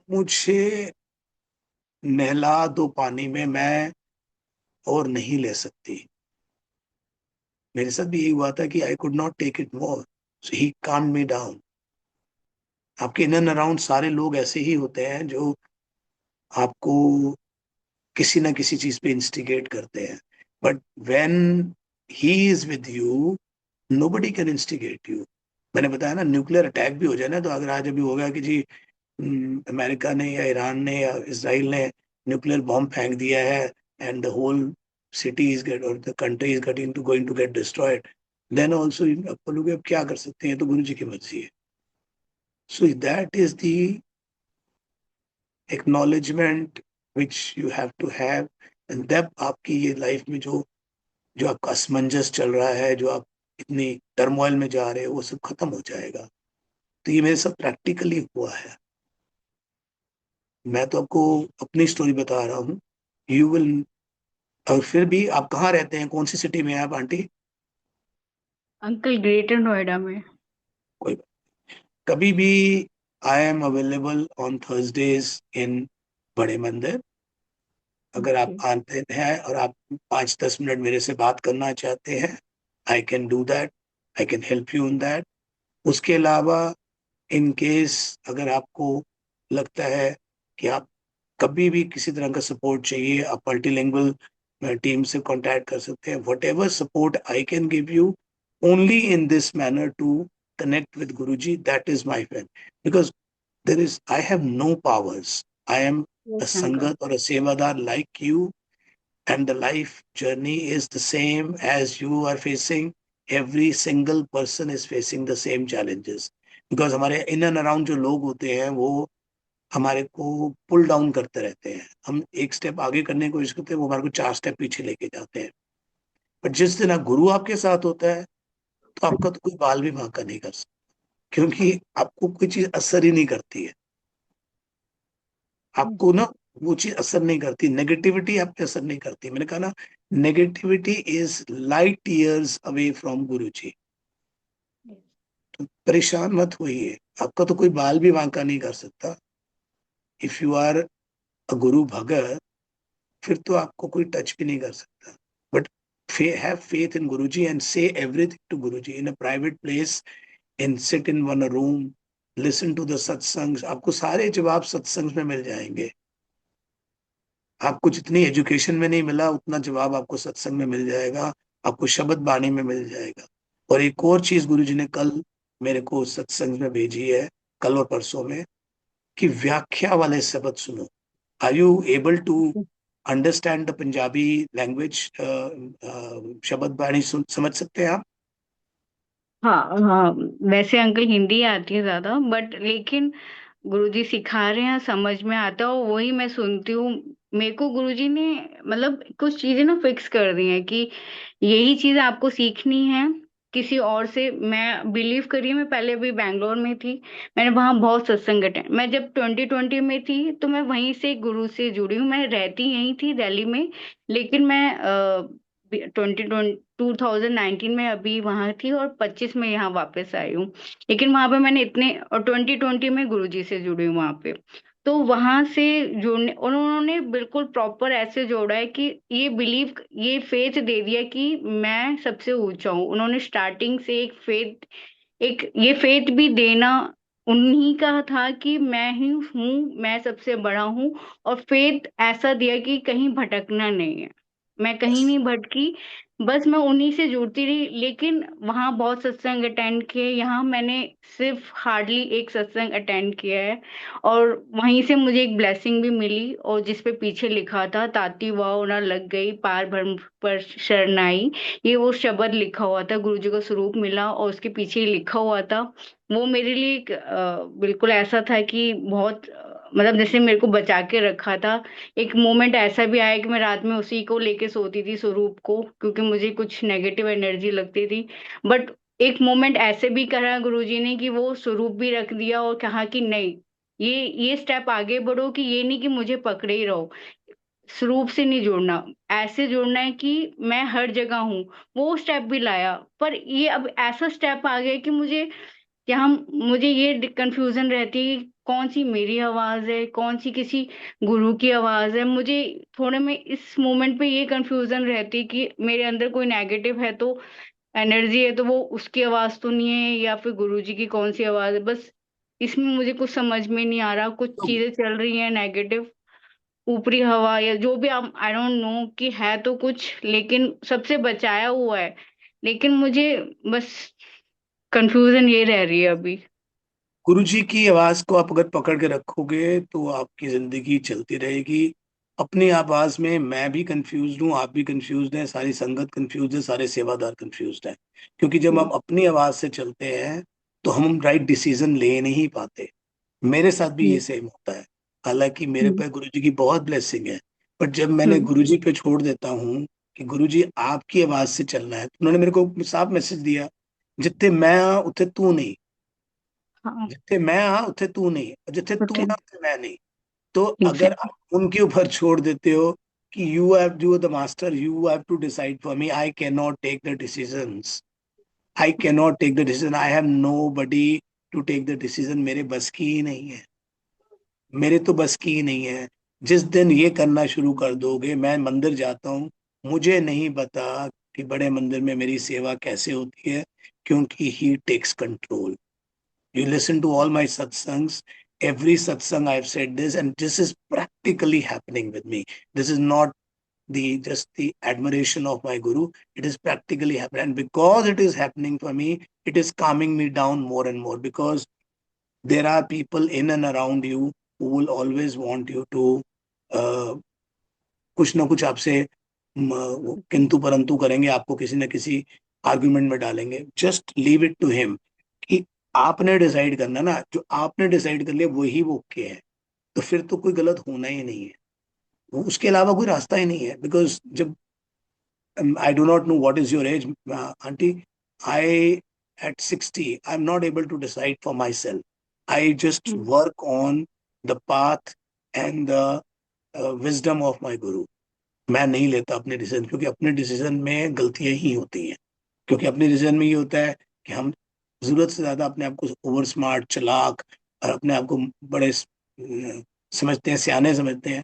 मुझे नहला दो पानी में, मैं और नहीं ले सकती. मेरे साथ भी यही हुआ था कि I could not take it more, so he calm me down. आपके इन एंड अराउंड सारे लोग ऐसे ही होते हैं जो आपको किसी ना किसी चीज पे इंस्टिगेट करते हैं. But when he is with you, nobody can instigate you. मैंने बताया ना, न्यूक्लियर अटैक भी हो जाए ना, तो अगर आज अभी हो गया कि जी अमेरिका ने या ईरान ने या इसराइल ने न्यूक्लियर बॉम्ब फेंक दिया है, and the whole city is get और the country is going to get destroyed, then also आप बोलोगे अब क्या कर सकते हैं, तो गुरु जी की मर्जी है. So that is the acknowledgement which you have to have. And जब आपकी ये लाइफ में जो जो आपका असमंजस चल रहा है, जो आप इतनी टर्मोइल में जा रहे हो, वो सब खत्म हो जाएगा. तो ये मेरे साथ प्रैक्टिकली हुआ है. मैं तो आपको अपनी स्टोरी बता रहा हूँ. You will. और फिर भी आप कहाँ रहते हैं, कौन सी सिटी में है आप आंटी? अंकल ग्रेटर नोएडा में. कोई बात. कभी भी I am available on Thursdays in बड़े मंदिर. अगर आप ओके. आते हैं और आप 5-10 मिनट मेरे से बात करना चाहते हैं, I can do that. I can help you in that. उसके अलावा इन केस अगर आपको लगता है कि आप कभी भी किसी तरह का सपोर्ट चाहिए, आप मल्टीलिंगुअल टीम से कांटेक्ट कर सकते हैं. Whatever support I can give you only in this manner to connect with Guruji, that is my friend. Because there is, I have no powers. I am a yes uncle. sangat or a sevadar like you, and the life journey is the same as you are facing. Every single person is facing the same challenges, because हमारे in and around जो लोग होते हैं वो हमारे को pull down करते रहते हैं. हम एक स्टेप आगे करने की कोशिश करते हैं, वो हमारे को 4 स्टेप पीछे लेके जाते हैं. पर जिस दिन गुरु आपके साथ होता है, तो आपका तो कोई बाल भी बांका नहीं कर सकता, क्योंकि आपको कोई चीज असर ही नहीं करती है. आपको ना वो चीज असर नहीं करती, नेगेटिविटी आप पे असर नहीं करती। मैंने कहा ना, negativity is light years away from गुरु जी। तो परेशान मत होइए, आपका तो कोई बाल भी बांका नहीं कर सकता। इफ यू आर अ गुरु भगत, फिर तो आपको कोई टच भी नहीं कर सकता। But have faith in guru ji and say everything to guru ji in a private place, in sit in one room, listen to the satsang. आपको सारे जवाब सत्संग में मिल जाएंगे। आपको जितनी एजुकेशन में नहीं मिला, उतना जवाब आपको सत्संग में मिल जाएगा, आपको शब्द बाणी में मिल जाएगा। और एक और चीज गुरु जी ने कल मेरे को सत्संग में भेजी है, कल और परसों में, कि व्याख्या वाले शब्द सुनो। Are you able to understand the Punjabi language? शब्द बाणी समझ सकते हैं आप? हाँ हाँ, वैसे अंकल हिंदी आती है ज्यादा, बट लेकिन गुरुजी सिखा रहे हैं, समझ में आता है, और वही मैं सुनती हूँ। मेरे को गुरुजी ने मतलब कुछ चीजें ना फिक्स कर दी हैं कि यही चीज आपको सीखनी है। किसी और से, मैं बिलीव करिए, मैं पहले भी बैंगलोर में थी, मैंने वहां बहुत सत्संग अटेंड, मैं जब 2020 में थी तो मैं वहीं से गुरु से जुड़ी हूँ। मैं रहती यहीं थी दिल्ली में, लेकिन मैं 2019 में अभी वहां थी और 25 में यहाँ वापस आई हूँ। लेकिन वहां पे मैंने इतने, और 2020 में गुरुजी से जुड़ी हूँ वहां पे। तो वहां से जुड़ने, और उन्होंने बिल्कुल प्रॉपर ऐसे जोड़ा है कि ये बिलीव, ये फेथ दे दिया कि मैं सबसे ऊंचा हूँ। उन्होंने स्टार्टिंग से एक फेथ, एक ये फेथ भी देना उन्हीं का था कि मैं ही हूँ, मैं सबसे बड़ा हूँ। और फेथ ऐसा दिया कि कहीं भटकना नहीं है, मैं कहीं नहीं भटकी, बस मैं उन्हीं से जुड़ती रही। लेकिन वहां बहुत सत्संग अटेंड किए, यहाँ मैंने सिर्फ हार्डली एक सत्संग अटेंड किया है। और वहीं से मुझे एक ब्लेसिंग भी मिली, और जिसपे पीछे लिखा था, ताती वाव ना लग गई पार भ्रम पर शरणाई, ये वो शब्द लिखा हुआ था, गुरु जी का स्वरूप मिला और उसके पीछे ही लिखा हुआ था। वो मेरे लिए एक, बिल्कुल ऐसा था कि बहुत मतलब जैसे मेरे को बचा के रखा था। एक मोमेंट ऐसा भी आया कि मैं रात में उसी को लेके सोती थी, स्वरूप को, क्योंकि मुझे कुछ नेगेटिव एनर्जी लगती थी। बट एक मोमेंट ऐसे भी करा गुरुजी ने कि वो स्वरूप भी रख दिया और कहा कि नहीं, ये स्टेप आगे बढ़ो, कि ये नहीं कि मुझे पकड़े ही रहो, स्वरूप से नहीं जुड़ना, ऐसे जुड़ना है कि मैं हर जगह हूँ। वो स्टेप भी लाया, पर ये अब ऐसा स्टेप आ गया कि मुझे, यहाँ मुझे ये कंफ्यूजन रहती है कि कौन सी मेरी आवाज है, कौन सी किसी गुरु की आवाज है। मुझे थोड़े में इस मोमेंट पे ये कंफ्यूजन रहती है कि मेरे अंदर कोई नेगेटिव है तो, एनर्जी है तो वो उसकी आवाज तो नहीं है, या फिर गुरु जी की कौन सी आवाज है। बस इसमें मुझे कुछ समझ में नहीं आ रहा, कुछ तो चीजें चल रही हैं नेगेटिव, ऊपरी हवा या जो भी, आप आई डोंट नो कि है तो कुछ, लेकिन सबसे बचाया हुआ है। लेकिन मुझे बस कंफ्यूजन ये रह रही है अभी। गुरु जी की आवाज को आप अगर पकड़ के रखोगे तो आपकी जिंदगी चलती रहेगी। अपनी आवाज में मैं भी कंफ्यूज हूँ, आप भी कंफ्यूज हैं, सारी संगत कंफ्यूज है, सारे सेवादार कंफ्यूज हैं। क्योंकि जब हम अपनी आवाज से चलते हैं तो हम राइट डिसीजन ले नहीं पाते। मेरे साथ भी ये हम्म। सेम होता है। हालांकि मेरे हम्म। पे गुरु जी की बहुत ब्लेसिंग है, बट जब मैंने हम्म। गुरु जी पे छोड़ देता हूँ कि गुरु जी आपकी आवाज से चलना है, तो उन्होंने मेरे को साफ मैसेज दिया, जितने मैं हाँ उतने तू नहीं, हाँ। जितने मैं हाँ उतने तू नहीं, और जितने तू ओके। ना उतने मैं नहीं। तो अगर एग्जैक्ट। आप उनके ऊपर छोड़ देते हो कि you the master, you have to decide for me, I can not take the decisions, I can not take the decision, I have nobody to take the decision, मेरे बस की ही नहीं है, मेरे तो बस की ही नहीं है। जिस दिन ये करना शुरू कर दोगे, मैं मंदिर जाता हूँ, मुझे नहीं पता कि बड़े मंदिर में मेरी सेवा कैसे होती है, क्योंकि he takes control. You listen to all my satsangs. Every satsang I've said this, and this is practically happening with me. This is not the just the admiration of my guru. It is practically happening, and because it is happening for me, it is calming me down more and more. Because there are people in and around you who will always want you to uh, कुछ ना कुछ आपसे किंतु परंतु करेंगे, आपको किसी न किसी आर्गुमेंट में डालेंगे। Just leave it to him कि आपने डिसाइड करना ना, जो आपने डिसाइड कर लिया वही वो ओके है। तो फिर तो कोई गलत होना ही नहीं है, वो उसके अलावा कोई रास्ता ही नहीं है। बिकॉज जब I do not know what is your age aunty, I at 60 I am not able to decide for myself. I just work on the path and the wisdom of my Guru. मैं नहीं लेता अपने decision, क्योंकि अपने decision में गलतियां ही होती हैं। क्योंकि अपने डिसीजन में ये होता है कि हम जरूरत से ज्यादा अपने आप को ओवर स्मार्ट, चालाक और अपने आप को बड़े समझते हैं, सियाने समझते हैं,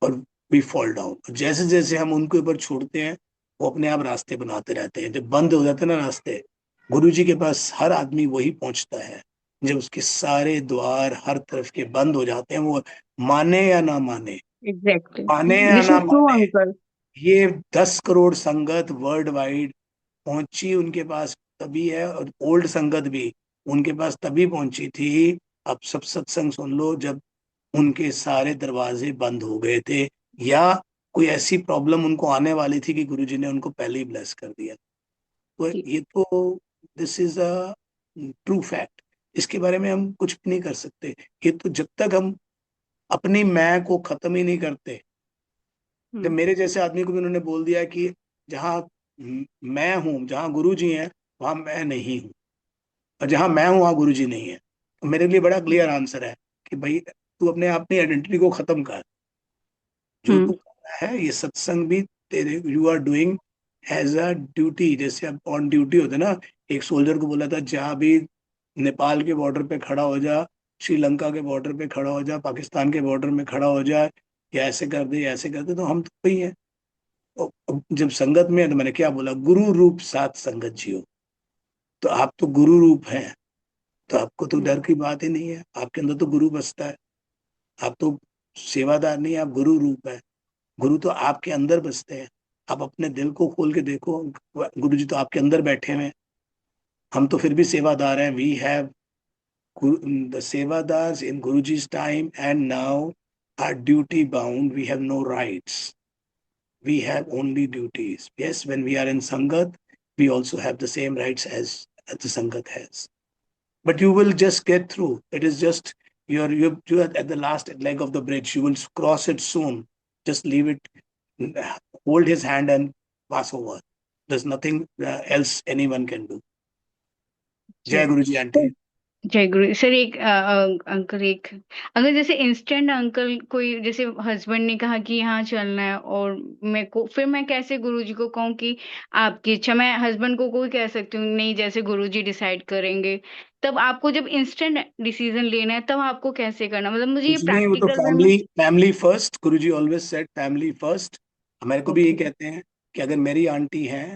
और वी फॉल डाउन। जैसे जैसे हम उनके ऊपर छोड़ते हैं, वो अपने आप रास्ते बनाते रहते हैं। जब बंद हो जाते हैं ना रास्ते, गुरु जी के पास हर आदमी वही पहुंचता है जब उसके सारे द्वार हर तरफ के बंद हो जाते हैं। वो माने या ना माने, एग्जैक्टली, माने या दिस ना इज ट्रू माने, अंकल। ये 10 करोड़ संगत वर्ल्ड वाइड पहुंची उनके पास तभी है, और ओल्ड संगत भी उनके पास तभी पहुंची थी। अब सब सत्संग सुन लो, जब उनके सारे दरवाजे बंद हो गए थे, या कोई ऐसी प्रॉब्लम उनको आने वाली थी कि गुरुजी ने उनको पहले ही ब्लेस कर दिया। तो ये तो, this is a true fact. इसके बारे में हम कुछ भी नहीं कर सकते। ये तो जब तक हम अपनी मैं को खत्म ही नहीं करते। जब मेरे जैसे आदमी को भी उन्होंने बोल दिया कि जहाँ मैं हूँ, जहाँ गुरु जी हैं, वहां मैं नहीं हूँ, और जहाँ मैं हूँ वहां गुरु जी नहीं है, तो मेरे लिए बड़ा क्लियर आंसर है कि भाई तू अपने अपनी आइडेंटिटी को खत्म कर। जो तू हम्म। कर रहा है, ये सत्संग भी तेरे, you are doing as a duty. जैसे अब ऑन ड्यूटी होते ना, एक सोल्जर को बोला था जहाँ भी नेपाल के बॉर्डर पे खड़ा हो जा, श्रीलंका के बॉर्डर पे खड़ा हो जा, पाकिस्तान के बॉर्डर में खड़ा हो जा, या ऐसे कर दे, ऐसे कर दे। तो हम तो वही है। और जब संगत में है तो मैंने क्या बोला, गुरु रूप साथ संगत जियो। तो आप तो गुरु रूप हैं, तो आपको तो डर की बात ही नहीं है। आपके अंदर तो गुरु बसता है। आप तो सेवादार नहीं, आप गुरु रूप है। गुरु तो आपके अंदर बसते हैं। आप अपने दिल को खोल के देखो, गुरु जी तो आपके अंदर बैठे हुए हैं। हम तो फिर भी सेवादार हैं। We have the sevadars in guru ji's time and now are duty bound, we have no rights, we have only duties. Yes, when we are in Sangat, we also have the same rights as the Sangat has. But you will just get through. It is just you're at the last leg of the bridge. You will cross it soon. Just leave it, hold his hand and pass over. There's nothing else anyone can do. Jai Guruji तो auntie. जय गुरु sir. एक uncle, एक अगर जैसे instant uncle कोई, जैसे husband ने कहा कि यहाँ चलना है, और मेरे को फिर मैं कैसे गुरुजी को कहूँ कि आपकी इच्छा। मैं हस्बैंड को कोई कह सकती हूँ नहीं, जैसे गुरुजी डिसाइड करेंगे। तब आपको जब इंस्टेंट डिसीजन लेना है, तब आपको कैसे करना, मतलब मुझे ये कुछ नहीं, वो तो प्रैक्टिकल वे में। Family, family first. Guruji always said family first. हमारे को भी यही ओके। कहते हैं कि अगर मेरी आंटी है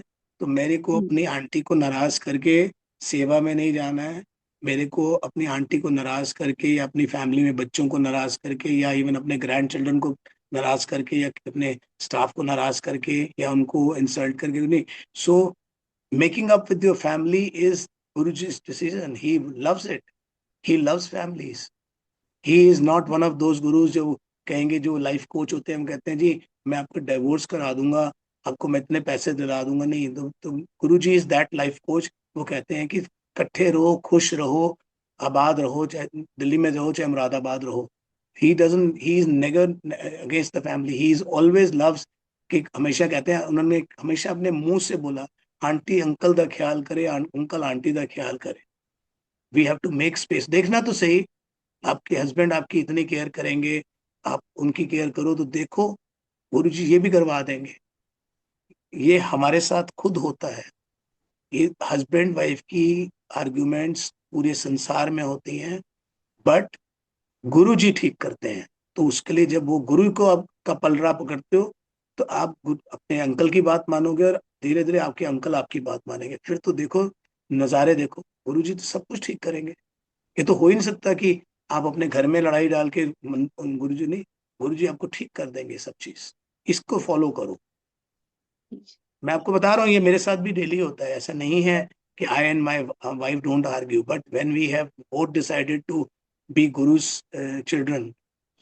तो मेरे को अपनी आंटी को नाराज करके सेवा में नहीं जाना है। मेरे को अपनी आंटी को नाराज करके, या अपनी फैमिली में बच्चों को नाराज करके, या इवन अपने ग्रैंड चिल्ड्रन को नाराज करके, या अपने स्टाफ को नाराज करके, या उनको इंसल्ट करके नहीं। So making up with your family is guruji's decision. He loves it, he loves families. He is not one of those gurus जो कहेंगे, जो लाइफ कोच होते हैं, हम कहते हैं जी मैं आपको डिवोर्स करा दूंगा, आपको मैं इतने पैसे दिला दूंगा। नहीं, तो गुरु जी इज दैट लाइफ कोच। वो कहते हैं कि इकट्ठे रहो, खुश रहो, आबाद रहो, चाहे दिल्ली में रहो चाहे मुरादाबाद रहो। He is never against the family, he is always loves. कि हमेशा कहते हैं, उन्होंने हमेशा अपने मुंह से बोला, आंटी अंकल का ख्याल करे, अंकल आंटी का ख्याल करे। We have to make space. देखना तो सही, आपके हस्बैंड आपकी इतनी केयर करेंगे, आप उनकी केयर करो तो देखो, गुरु जी ये भी करवा देंगे। ये हमारे साथ खुद होता है। ये हस्बैंड वाइफ की आर्ग्यूमेंट्स पूरे संसार में होती हैं, बट गुरु जी ठीक करते हैं। तो उसके लिए जब वो गुरु को आप का पलड़ा पकड़ते हो, तो आप अपने अंकल की बात मानोगे, और धीरे धीरे आपके अंकल आपकी बात मानेंगे। फिर तो देखो, नज़ारे देखो, गुरु जी तो सब कुछ ठीक करेंगे। ये तो हो ही नहीं सकता कि आप अपने घर में लड़ाई डाल के गुरुजी नहीं, गुरुजी आपको ठीक कर देंगे सब चीज। इसको फॉलो करो। मैं आपको बता रहा हूँ, ये मेरे साथ भी डेली होता है। ऐसा नहीं है कि I and my wife don't argue, but when we have both decided to be guru's children,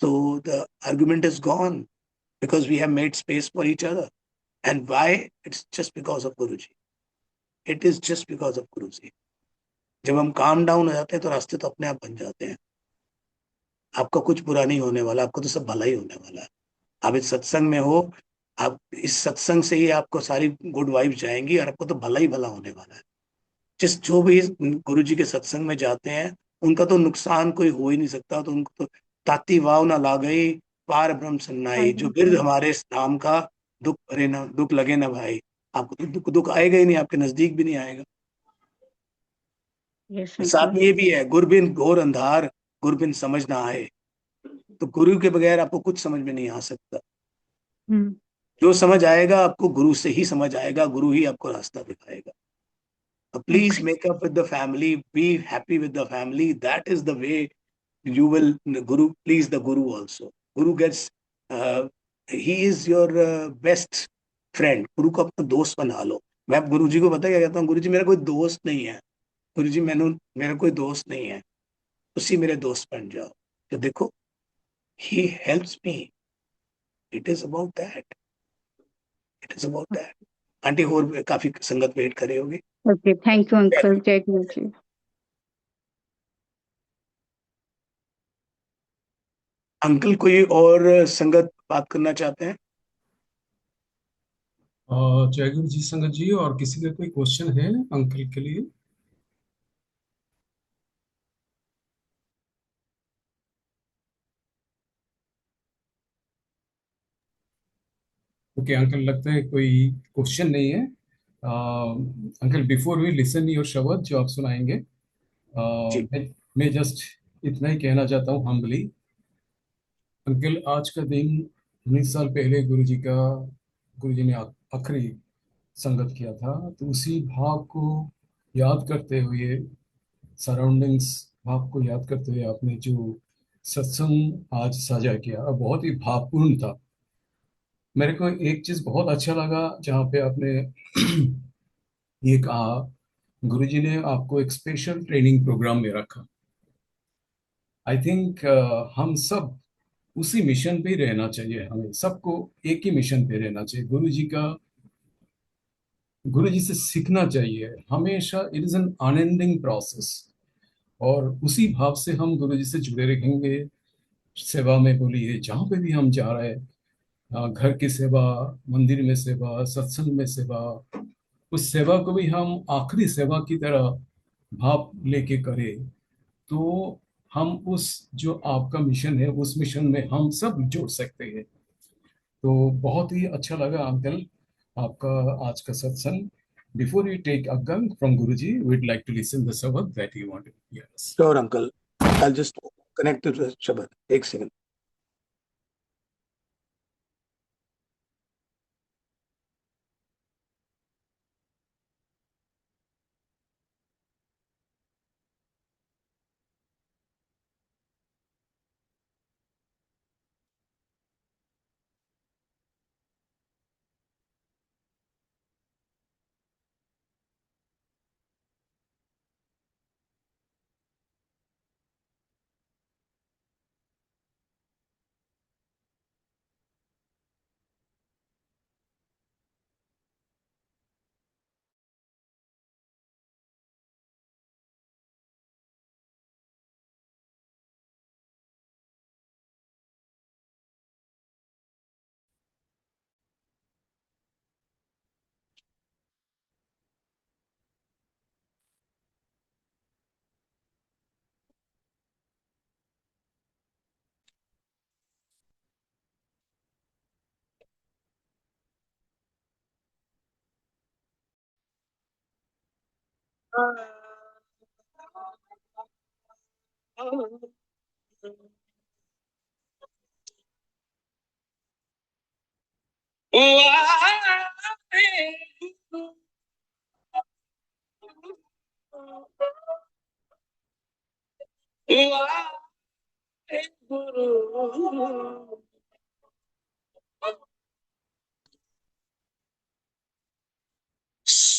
so the argument is gone because we have made space for each other. And why? It's just because of Guruji. It is just because of Guruji. जब हम calm down हो जाते हैं तो रास्ते तो अपने आप बन जाते हैं। आपका कुछ बुरा नहीं होने वाला, आपको तो सब भला ही होने वाला है। आप इस सत्संग में हो, आप इस सत्संग से ही आपको सारी गुड वाइब्स जाएंगी, और आपको तो भला ही भला होने वाला है। जिस जो भी गुरु जी के सत्संग में जाते हैं, उनका तो नुकसान कोई हो ही नहीं सकता। तो उनको तो ताती वाव ना ला गई, पार ब्रह्म सन्नाई, जो हाँ बिरध जी। हमारे इस धाम का, दुख भरे ना, दुख लगे ना भाई। आपको तो दुख आएगा ही नहीं, आपके नजदीक भी नहीं आएगा। यस साथ अंकल। में ये भी है, गुर बिन घोर अंधार, गुर बिन समझ ना आए। तो गुरु के बगैर आपको कुछ समझ में नहीं आ सकता। हम्म। जो समझ आएगा आपको गुरु से ही समझ आएगा, गुरु ही आपको रास्ता दिखाएगा। So please okay. make up with the family, be happy with the family. That is the way you will Guru please the Guru also. Guru gets he is your best friend. गुरु को अपना दोस्त बना लो। मैं गुरु जी को पता क्या कहता हूँ, गुरु जी मेरा कोई दोस्त नहीं है, गुरु जी मैंने मेरा कोई दोस्त नहीं है, उसी मेरे दोस्त बन जाओ। तो देखो, he helps me. It is about that. It is about that. Aunty और काफी संगत वेट करे होगी। ओके, थैंक यू अंकल, जय गुरु जी। अंकल कोई और संगत बात करना चाहते हैं? जय गुरु जी संगत जी, और किसी का कोई क्वेश्चन है अंकल के लिए? ओके अंकल, लगता है कोई क्वेश्चन नहीं है। Uncle, before we listen your shabad जो आप सुनाएंगे, जी। मैं जस्ट इतना ही कहना चाहता हूँ हम्बली। अंकल, आज का दिन 19 साल पहले गुरु जी ने आखिरी संगत किया था, तो उसी भाव को याद करते हुए, सराउंडिंग्स भाव को याद करते हुए आपने जो सत्संग आज साझा किया, बहुत ही भावपूर्ण था। मेरे को एक चीज बहुत अच्छा लगा, जहाँ पे आपने ये कहा गुरुजी ने आपको एक स्पेशल ट्रेनिंग प्रोग्राम में रखा। आई थिंक हम सब उसी मिशन पे ही रहना चाहिए, हमें सबको एक ही मिशन पे रहना चाहिए, गुरु जी से सीखना चाहिए हमेशा। It is an unending process, और उसी भाव से हम गुरु जी से जुड़े रहेंगे। सेवा में बोलिए, जहाँ पे भी हम जा रहे हैं, घर की सेवा, मंदिर में सेवा, सत्संग में सेवा, उस सेवा को भी हम आखिरी सेवा की तरह भाव लेके करें, तो हम उस जो आपका मिशन है उस मिशन में हम सब जुड़ सकते हैं। तो बहुत ही अच्छा लगा अंकल आपका आज का सत्संग। Before you take agam from guruji, we'd like to listen the shabad that you want. Yes. Sure uncle, I just connect to shabad, एक सेकंड।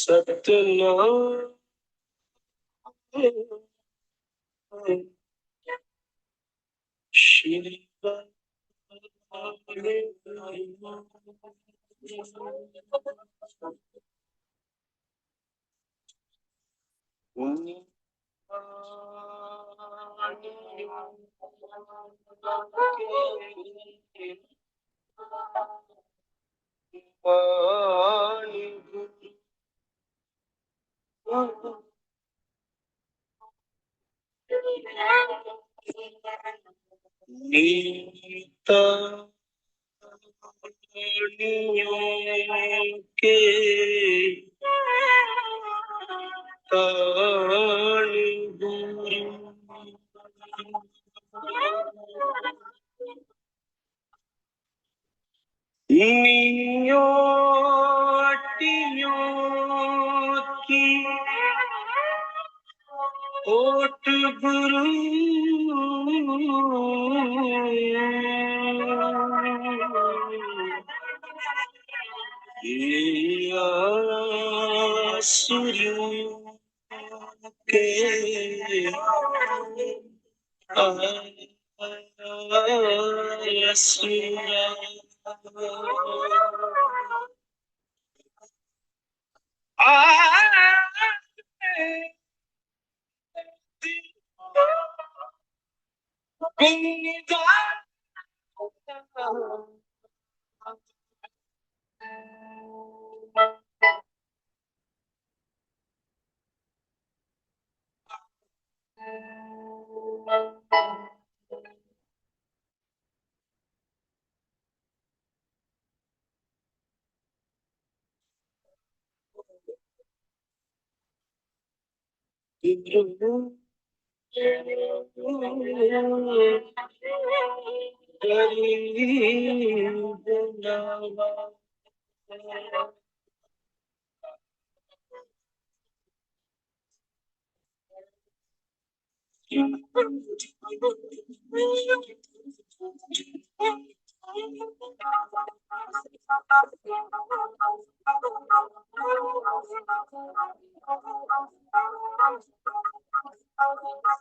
सतनाम श्री नीता के तान गुरु नियोटियों की ओट गुरु ये आसुरियों के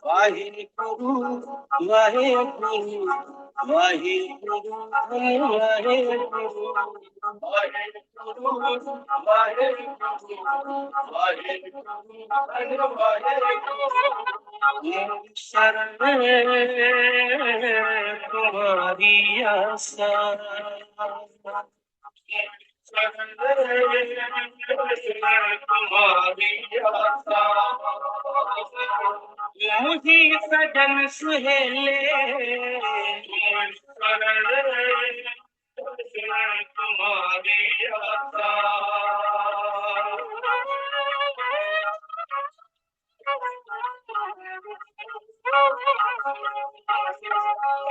वाहिगुरु वाहिगुरु वाहिगुरु वाहिगुरु वाहिगुरु वाहिगुरु वाहिगुरु शरण तुम्हारी आशा तुम्हारी आशा मुझी सजन सुहेले तुम्हारी आशा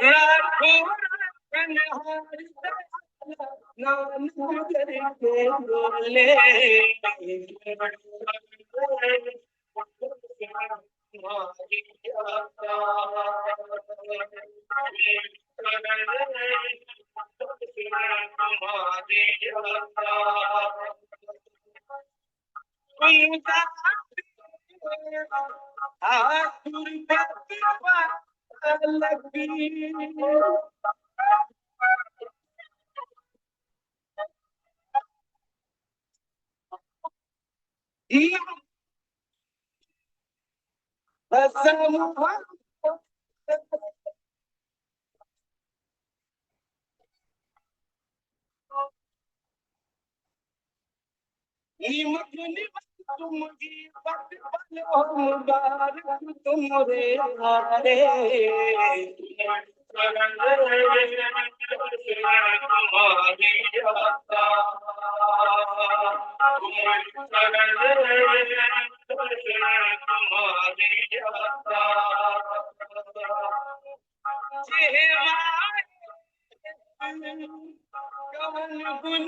लाखों कन्हारी नाम करके बोले तुम्हारी तुमरी पत बनो मुबारक तुमरे हारे तुम्हारी आशा तुम्हारी आशा कवन गुण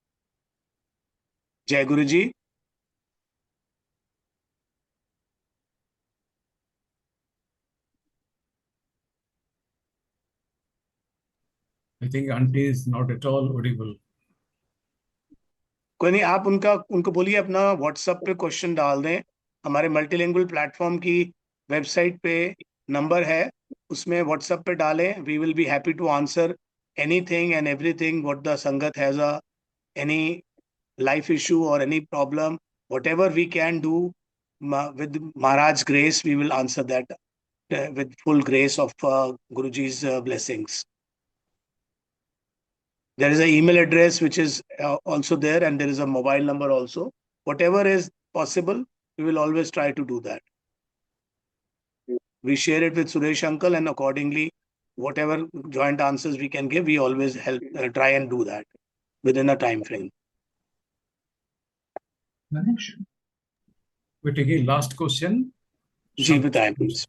जय गुरु जी। I think auntie is not at all audible. कोई नहीं, आप उनको बोलिए अपना व्हाट्सएप पे क्वेश्चन डाल दें। हमारे मल्टीलिंगुअल प्लेटफॉर्म की वेबसाइट पे नंबर है, उसमें व्हाट्सएप पे डालें। We will be happy to answer anything and everything what the sangat has a any life issue or any problem, whatever we can do with Maharaj grace, we will answer that with full grace of Guruji's blessings. There is an email address which is also there, and there is a mobile number also. Whatever is possible, we will always try to do that. We share it with Suresh uncle, and accordingly, whatever joint answers we can give, we always help try and do that within a time frame. We're taking last question. जी बताएं please.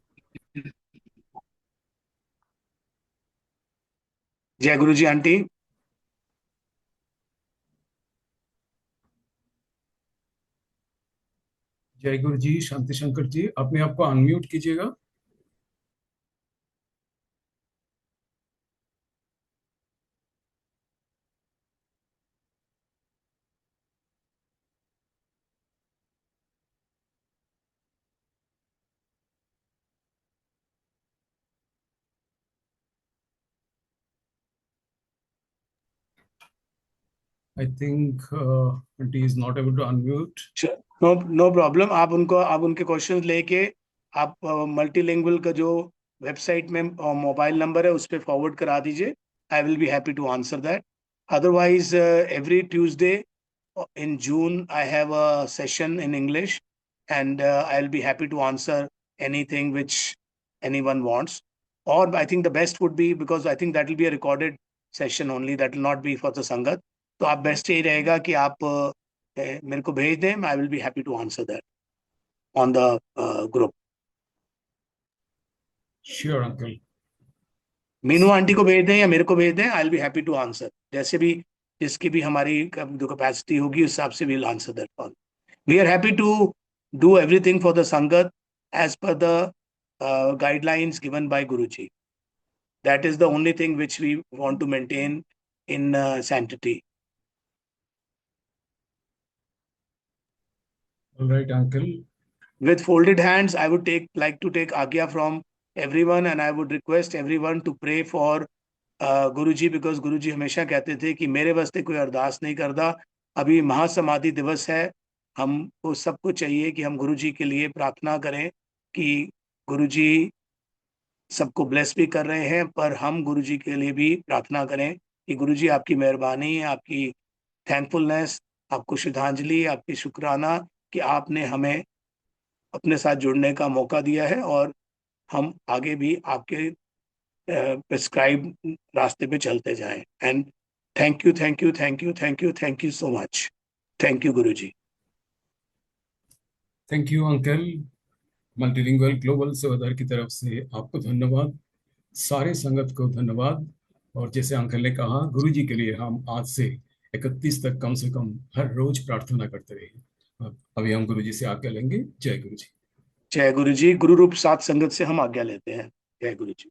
जय गुरु जी aunty. जय गुरु जी। शांति शंकर जी, अपने आप को unmute कीजिएगा। I think auntie is not able to unmute. No problem. आप उनके क्वेश्चंस लेके आप मल्टीलिंगुअल का जो वेबसाइट में मोबाइल नंबर है उस पर फॉरवर्ड करा दीजिए। I will be happy to answer that. Otherwise every Tuesday in June I have a session in English, and I'll be happy to answer anything which anyone wants. Or I think the best would be, because I think that will be a recorded session only, that will not be for the Sangat. तो आप best यही रहेगा कि आप मेरे को भेज दें। I will be happy to answer that on the group. Sure, uncle. Meenu aunty को भेज दें या मेरे को भेज दें, I will be happy to answer. जैसे भी जिसकी भी हमारी जो कैपेसिटी होगी उस हिसाब से we will answer that call. We are happy to do everything for the sangat as per the guidelines given by Guruji. That is the only thing which we want to maintain in sanctity. All right, uncle. With folded hands, I would like to take agya from everyone, and I would request everyone to pray for Guruji, because Guruji हमेशा कहते थे कि मेरे वास्ते कोई अरदास नहीं करता। अभी महासमाधि दिवस है, हमको सबको चाहिए कि हम गुरुजी के लिए प्रार्थना करें कि गुरुजी सबको ब्लेस भी कर रहे हैं, पर हम गुरुजी के लिए भी प्रार्थना करें कि गुरुजी आपकी मेहरबानी, आपकी थैंकफुलनेस, आपको श्रद्धांजलि, आपकी शुक्राना कि आपने हमें अपने साथ जुड़ने का मौका दिया है, और हम आगे भी आपके प्रिस्क्राइब रास्ते पे चलते जाएं। And thank you, thank you, thank you, thank you, thank you so much. Thank you Guruji. Thank you uncle. Multilingual global सेवादार की तरफ से आपको धन्यवाद, सारे संगत को धन्यवाद। और जैसे अंकल ने कहा, गुरु जी के लिए हम आज से 31 तक कम से कम हर रोज प्रार्थना करते रहिए। अभी हम गुरु जी से आज्ञा लेंगे। जय गुरु जी। जय गुरु जी। गुरु रूप सात संगत से हम आज्ञा लेते हैं। जय गुरु जी।